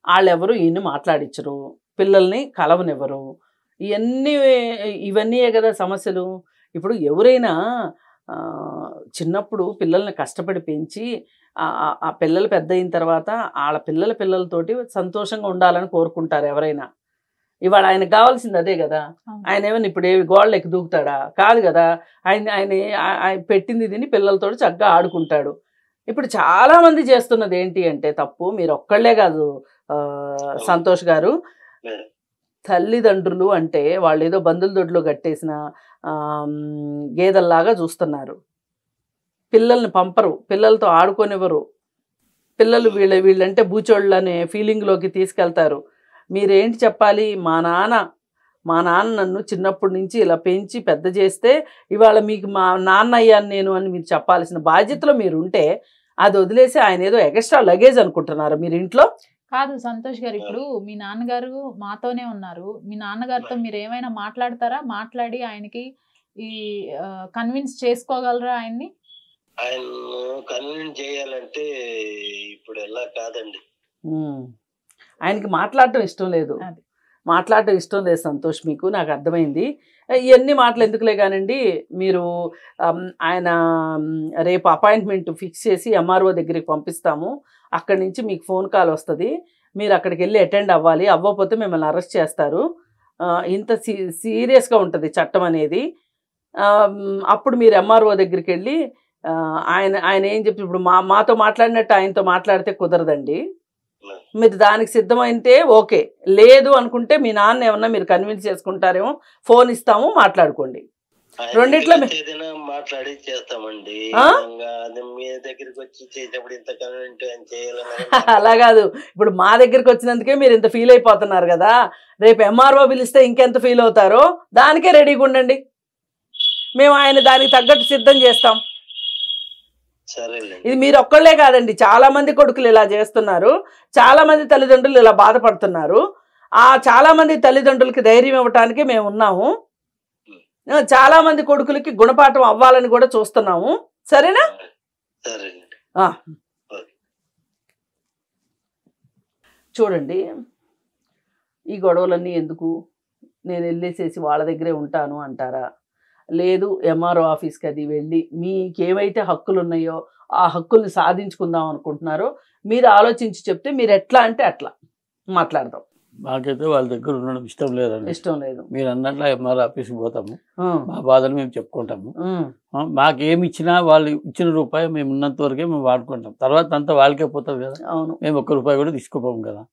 వాళ్ళెవరు ఈయన మాట్లాడించరు, పిల్లల్ని కలవనివ్వరు, ఇవన్నీయే కదా సమస్యలు. ఇప్పుడు ఎవరైనా చిన్నప్పుడు పిల్లల్ని కష్టపడి పెంచి ఆ పిల్లలు పెద్ద అయిన తర్వాత వాళ్ళ పిల్లలతోటి సంతోషంగా ఉండాలని కోరుకుంటారు ఎవరైనా. ఇవాళ ఆయనకు కావాల్సింది అదే కదా. ఆయన ఏమన్నా ఇప్పుడు గోడలు ఎక్కి దూకుతాడా? కాదు కదా. ఆయన పెట్టింది తిని పిల్లలతో చక్కగా ఆడుకుంటాడు. ఇప్పుడు చాలా మంది చేస్తున్నది ఏంటి అంటే తప్పు, మీరు ఒక్కళ్ళే కాదు సంతోష్ గారు, తల్లిదండ్రులు అంటే వాళ్ళు ఏదో బంధుల దొడ్లో కట్టేసిన గేదెల్లాగా చూస్తున్నారు. పిల్లల్ని పంపరు, పిల్లలతో ఆడుకోనివ్వరు, పిల్లలు వీళ్ళంటే బూచోళ్ళు అనే ఫీలింగ్లోకి తీసుకెళ్తారు. మీరేంటి చెప్పాలి? మా నాన్న నన్ను చిన్నప్పటి నుంచి ఇలా పెంచి పెద్ద చేస్తే ఇవాళ మీకు మా నాన్న అయ్యాను నేను అని మీరు చెప్పాల్సిన బాధ్యతలో మీరు ఉంటే అది వదిలేసి ఆయన ఏదో ఎక్స్ట్రా లగేజ్ అనుకుంటున్నారు మీరు ఇంట్లో. కాదు సంతోష్ గారు, ఇప్పుడు మీ నాన్నగారు మాతోనే ఉన్నారు, మీ నాన్నగారితో మీరు ఏమైనా మాట్లాడతారా? మాట్లాడి ఆయనకి ఈ కన్విన్స్ చేసుకోగలరా ఆయన్ని? ఆయన కన్విన్స్ చేయాలంటే ఇప్పుడు ఎలా కాదండి. ఆయనకి మాట్లాడటం ఇష్టం లేదు, మాట్లాడటం ఇష్టం లేదు సంతోష్, మీకు నాకు అర్థమైంది. ఇవన్నీ మాటలు ఎందుకులే కానండి, మీరు ఆయన రేపు అపాయింట్మెంట్ ఫిక్స్ చేసి ఎంఆర్ఓ దగ్గరికి పంపిస్తాము, అక్కడి నుంచి మీకు ఫోన్ కాల్ వస్తుంది, మీరు అక్కడికి వెళ్ళి అటెండ్ అవ్వాలి, అవ్వకపోతే మిమ్మల్ని అరెస్ట్ చేస్తారు. ఇంత సీరియస్గా ఉంటుంది చట్టం అనేది. అప్పుడు మీరు ఎంఆర్ఓ దగ్గరికి వెళ్ళి ఆయన ఏం చెప్పి ఇప్పుడు మాతో మాట్లాడినట్టు ఆయనతో మాట్లాడితే కుదరదండి. మీరు దానికి సిద్ధమైతే ఓకే, లేదు అనుకుంటే మీ నాన్న ఏమన్నా మీరు కన్విన్స్ చేసుకుంటారేమో, ఫోన్ ఇస్తాము మాట్లాడుకోండి. రెండిట్లో మాట్లాడి చేస్తామండి. మీ దగ్గరికి వచ్చి చేసేప్పుడు ఇంత కన్విన్స్ చేయాలని అలా కాదు, ఇప్పుడు మా దగ్గరికి వచ్చినందుకే మీరు ఇంత ఫీల్ అయిపోతున్నారు కదా, రేపు ఎంఆర్ఓ పిలిస్తే ఇంకెంత ఫీల్ అవుతారో దానికే రెడీగా ఉండండి, మేము ఆయన దానికి తగ్గట్టు సిద్ధం చేస్తాం. ఇది మీరు ఒక్కళ్ళే కాదండి, చాలా మంది కొడుకులు ఇలా చేస్తున్నారు, చాలా మంది తల్లిదండ్రులు ఇలా బాధపడుతున్నారు. చాలా మంది తల్లిదండ్రులకి ధైర్యం ఇవ్వటానికి మేము ఉన్నాము, చాలా మంది కొడుకులకి గుణపాఠం అవ్వాలని కూడా చూస్తున్నాము. సరేనా? చూడండి, ఈ గొడవలన్నీ ఎందుకు, నేను వెళ్ళేసేసి వాళ్ళ దగ్గరే ఉంటాను అంటారా? లేదు, ఎంఆర్ఓ ఆఫీస్కి అది వెళ్ళి మీకేమైతే హక్కులు ఉన్నాయో ఆ హక్కుల్ని సాధించుకుందాం అనుకుంటున్నారో మీరు ఆలోచించి చెప్తే మీరు ఎట్లా అంటే అట్లా మాట్లాడదాం. మాకైతే వాళ్ళ దగ్గర ఉండడం ఇష్టం లేదండి. ఇష్టం లేదు. మీరు అన్నట్లు ఎంఆర్ఓ ఆఫీస్కి పోతాము, మా బాధలు మేము చెప్పుకుంటాము, మాకేమి ఇచ్చినా వాళ్ళు ఇచ్చిన రూపాయి మేము ఉన్నంత వరకే మేము వాడుకుంటాం, తర్వాత అంతా వాళ్ళకే పోతాం కదా. అవును, మేము ఒక్క రూపాయి కూడా తీసుకోపోము కదా.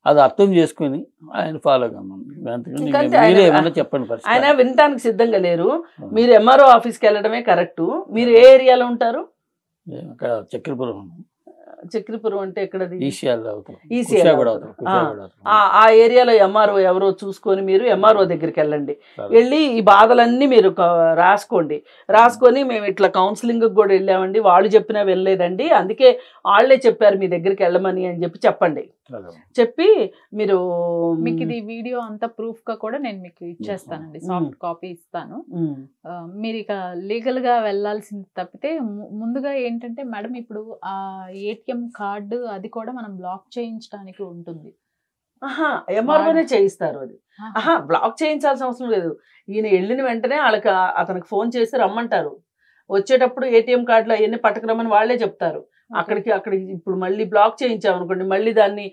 అది అర్థం చేసుకుని ఆయన ఫాలో కమ్మాం. ఏమన్నా చెప్పండి. ఆయన వినటానికి సిద్ధంగా లేరు. మీరు ఎంఆర్ఓ ఆఫీస్కి వెళ్ళడమే కరెక్ట్. మీరు ఏ ఏరియాలో ఉంటారు? అక్కడ చక్రపురం. చక్రపురం అంటే ఎక్కడది? ఆ ఏరియాలో ఎంఆర్ఓ ఎవరో చూసుకొని మీరు ఎంఆర్ఓ దగ్గరికి వెళ్ళండి. వెళ్ళి ఈ బాధలన్నీ మీరు రాసుకొని మేము ఇట్లా కౌన్సిలింగ్ కూడా వెళ్ళామండి, వాళ్ళు చెప్పినా వెళ్ళలేదండి, అందుకే వాళ్ళే చెప్పారు మీ దగ్గరికి వెళ్ళమని అని చెప్పండి. చెప్పి మీకు ఇది వీడియో అంతా ప్రూఫ్ గా కూడా నేను మీకు ఇచ్చేస్తానండి, సాఫ్ట్ కాపీ ఇస్తాను. మీరు ఇక లీగల్ గా వెళ్లాల్సింది తప్పితే ముందుగా ఏంటంటే మేడం, ఇప్పుడు ఆ ఏటీఎం కార్డు అది కూడా మనం బ్లాక్ చేయించడానికి ఉంటుంది. ఎంఆర్ఓనే చేయిస్తారు అది. బ్లాక్ చేయించాల్సిన అవసరం లేదు. ఈయన వెళ్ళిన వెంటనే అతనికి ఫోన్ చేసి రమ్మంటారు. వచ్చేటప్పుడు ఏటీఎం కార్డులో అవన్నీ పట్టుకురమ్మని వాళ్ళే చెప్తారు. అక్కడికి ఇప్పుడు మళ్ళీ బ్లాక్ చేయించామనుకోండి, మళ్ళీ దాన్ని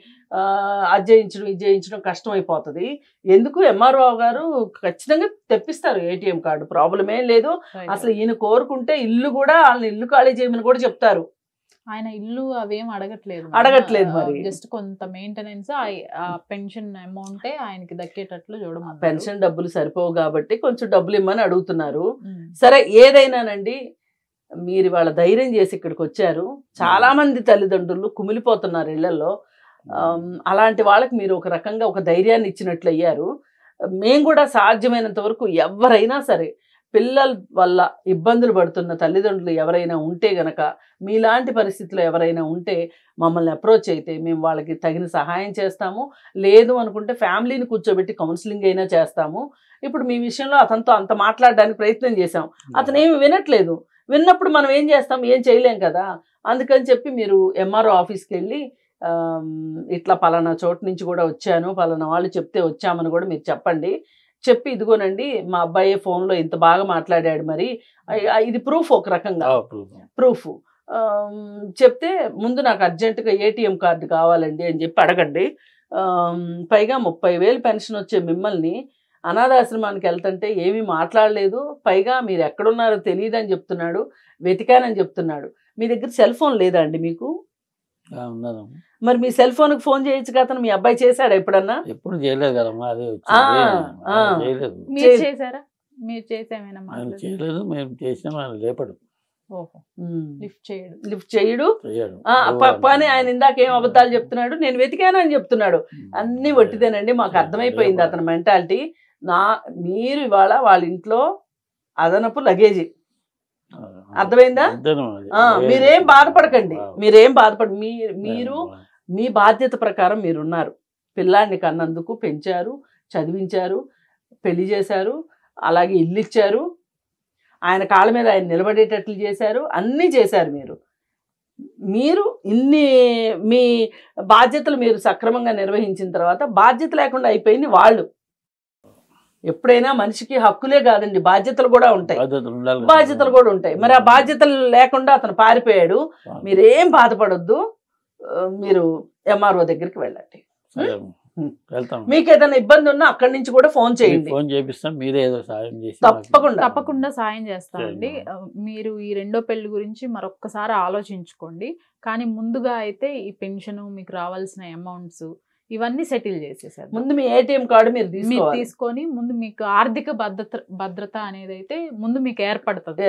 అది చేయించడం ఇది చేయించడం కష్టం అయిపోతుంది. ఎందుకు ఎంఆర్ఓ గారు ఖచ్చితంగా తెప్పిస్తారు ఏటీఎం కార్డు, ప్రాబ్లం ఏం లేదు. అసలు ఈయన కోరుకుంటే ఇల్లు కూడా వాళ్ళని ఇల్లు ఖాళీ చేయమని కూడా చెప్తారు. ఆయన ఇల్లు అవేం అడగట్లేదు మరి జస్ట్ కొంత మెయింటెనెన్స్, ఆ పెన్షన్ అమౌంటే ఆయనకి దక్కేటట్లు చూడమన్నారు. పెన్షన్ డబ్బులు సరిపోవు కాబట్టి కొంచెం డబ్బులు ఇమ్మని అడుగుతున్నారు. సరే ఏదైనానండి, మీరు వాళ్ళ ధైర్యం చేసి ఇక్కడికి వచ్చారు. చాలా మంది తల్లిదండ్రులు కుమిలిపోతున్నారు ఇళ్లలో. అలాంటి వాళ్ళకి మీరు ఒక రకంగా ఒక ధైర్యాన్ని ఇచ్చినట్లు అయ్యారు. మేము కూడా సాధ్యమైనంత వరకు ఎవరైనా సరే పిల్లల వల్ల ఇబ్బందులు పడుతున్న తల్లిదండ్రులు ఎవరైనా ఉంటే గనక, మీలాంటి పరిస్థితుల్లో ఎవరైనా ఉంటే మమ్మల్ని అప్రోచ్ అయితే మేము వాళ్ళకి తగిన సహాయం చేస్తాము. లేదు అనుకుంటే ఫ్యామిలీని కూర్చోబెట్టి కౌన్సిలింగ్ అయినా చేస్తాము. ఇప్పుడు మీ విషయంలో అతనితో అంత మాట్లాడడానికి ప్రయత్నం చేశాం, అతను ఏమి వినట్లేదు. విన్నప్పుడు మనం ఏం చేస్తాం, ఏం చేయలేం కదా. అందుకని చెప్పి మీరు ఎంఆర్ఓ ఆఫీస్కి వెళ్ళి ఇట్లా పలానా చోటు నుంచి కూడా వచ్చాను, పలానా వాళ్ళు చెప్తే వచ్చామని కూడా మీరు చెప్పండి. చెప్పి ఇదిగోనండి మా అబ్బాయి ఫోన్లో ఇంత బాగా మాట్లాడాడు, మరి ఇది ప్రూఫ్, ఒక రకంగా ప్రూఫ్ చెప్తే ముందు నాకు అర్జెంటుగా ఏటీఎం కార్డు కావాలండి అని చెప్పి అడగండి. పైగా 30,000 పెన్షన్ వచ్చే మిమ్మల్ని అనాథాశ్రమానికి వెళ్తుంటే ఏమీ మాట్లాడలేదు, పైగా మీరు ఎక్కడున్నారో తెలియదని చెప్తున్నాడు, వెతికానని చెప్తున్నాడు. మీ దగ్గర సెల్ ఫోన్ లేదా అండి మీకు? మరి మీ సెల్ ఫోన్ కి ఫోన్ చేయొచ్చు కదా. మీ అబ్బాయి చేశాడా ఎప్పుడన్నా? ఎప్పుడు చేయలేదు కదమ్మా. అదే చేయలేదు. మీరు చేశారా? మీరు చేసేమైనా? చేయలేదు. మేము చేసినా లేపడు, లిఫ్ట్ చేయడు. పని ఆయన ఇందాక ఏం అబద్ధాలు చెప్తున్నాడు, నేను వెతికాను అని చెప్తున్నాడు. అన్ని వట్టిదేనండి. మాకు అర్థమైపోయింది అతని మెంటాలిటీ. మీరు ఇవాళ వాళ్ళ ఇంట్లో అదనపు లగేజీ, అర్థమైందా? మీరేం బాధపడకండి, మీరు మీ బాధ్యత ప్రకారం మీరున్నారు. పిల్లాడిని కన్నందుకు పెంచారు, చదివించారు, పెళ్లి చేశారు, అలాగే ఇల్లు ఇచ్చారు, ఆయన కాళ్ళ మీద ఆయన నిలబడేటట్లు చేశారు, అన్నీ చేశారు. మీరు ఇన్ని మీ బాధ్యతలు మీరు సక్రమంగా నిర్వహించిన తర్వాత బాధ్యత లేకుండా అయిపోయింది వాళ్ళు. ఎప్పుడైనా మనిషికి హక్కులే కాదండి, బాధ్యతలు కూడా ఉంటాయి. మరి ఆ బాధ్యతలు లేకుండా అతను పారిపోయాడు. మీరేం బాధపడొద్దు, మీరు ఎంఆర్ఓ దగ్గరికి వెళ్ళండి. మీకు ఏదైనా ఇబ్బంది ఉన్నా అక్కడి నుంచి కూడా ఫోన్ చేయండి, ఫోన్ చేపిస్తాం. మీరే ఏదో సాయం చేసి తప్పకుండా సాయం చేస్తామండి. మీరు ఈ రెండో పెళ్లి గురించి మరొక్కసారి ఆలోచించుకోండి. కానీ ముందుగా అయితే ఈ పెన్షన్, మీకు రావాల్సిన అమౌంట్స్ ఇవన్నీ సెటిల్ చేసేసారు. ముందు మీ ఏటీఎం కార్డు మీరు తీసుకొని ముందు మీకు ఆర్థిక భద్రత అనేది అయితే ముందు మీకు ఏర్పడుతుంది,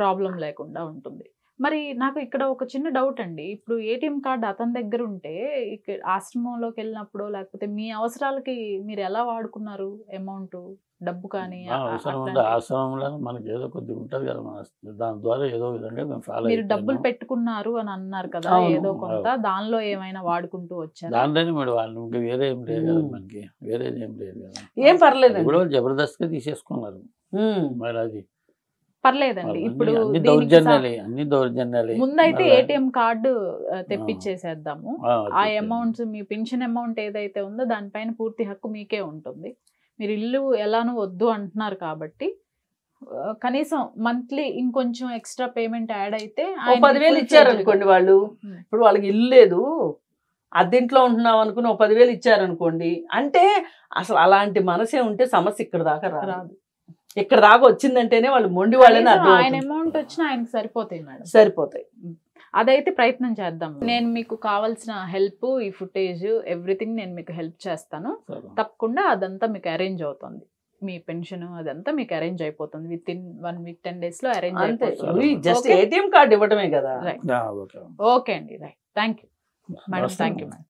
ప్రాబ్లం లేకుండా ఉంటుంది. మరి నాకు ఇక్కడ ఒక చిన్న డౌట్ అండి. ఇప్పుడు ఏటీఎం కార్డు అతని దగ్గర ఉంటే ఆశ్రమంలోకి వెళ్ళినప్పుడు లేకపోతే మీ అవసరాలకి మీరు ఎలా వాడుకున్నారు అమౌంట్, డబ్బు కానీ? ఆశ్రమంలో మనకి ఏదో కొద్దిగా ఉంటుంది కదా, దాని ద్వారా ఏదో విధంగా మీరు డబ్బులు పెట్టుకున్నారు అని అన్నారు కదా, ఏదో కొంత దానిలో ఏమైనా వాడుకుంటూ వచ్చారు? దాంట్లోనే మరి వాళ్ళు ఇంకా వేరే ఏం లేదు కదా, మనకి వేరేది ఏం లేదు కదా. ఏం పర్లేదు, ఇప్పుడు జబర్దస్త్గా తీసేసుకున్నారు. మరి అది పర్లేదండి. ఇప్పుడు అన్ని దౌర్జన్యాలే. ముందైతే ఏటీఎం కార్డు తెప్పించేసేద్దాము. ఆ అమౌంట్స్, మీ పెన్షన్ అమౌంట్ ఏదైతే ఉందో దానిపైన పూర్తి హక్కు మీకే ఉంటుంది. మీరు ఇల్లు ఎలానో వద్దు అంటున్నారు కాబట్టి కనీసం మంత్లీ ఇంకొంచెం ఎక్స్ట్రా పేమెంట్ యాడ్ అయితే 10,000 ఇచ్చారు అనుకోండి వాళ్ళు. ఇప్పుడు వాళ్ళకి ఇల్లు లేదు, అద్దెంట్లో ఉంటున్నాం అనుకుని 10,000 ఇచ్చారనుకోండి, అంటే అసలు అలాంటి మనసే ఉంటే సమస్య ఇక్కడ దాకా రాదు. ఇక్కడ దాకా వచ్చిందంటేనే వాళ్ళు మొండి వాళ్ళని అర్థం. ఆయన అమౌంట్ వచ్చినా ఆయనకి సరిపోతాయి మేడం, సరిపోతాయి. అదైతే ప్రయత్నం చేద్దాం. నేను మీకు కావాల్సిన హెల్ప్, ఈ ఫుటేజ్, ఎవ్రీథింగ్ నేను మీకు హెల్ప్ చేస్తాను. తప్పకుండా అదంతా మీకు అరేంజ్ అవుతుంది. మీ పెన్షన్ అదంతా మీకు అరేంజ్ అయిపోతుంది. విత్ ఇన్ 1 week 10 days లో అరేంజ్ అయిపోతుంది. జస్ట్ ఏటీఎం కార్డు ఇవ్వడమే కదా. ఓకే అండి, right. Thank you madam. Thank you madam.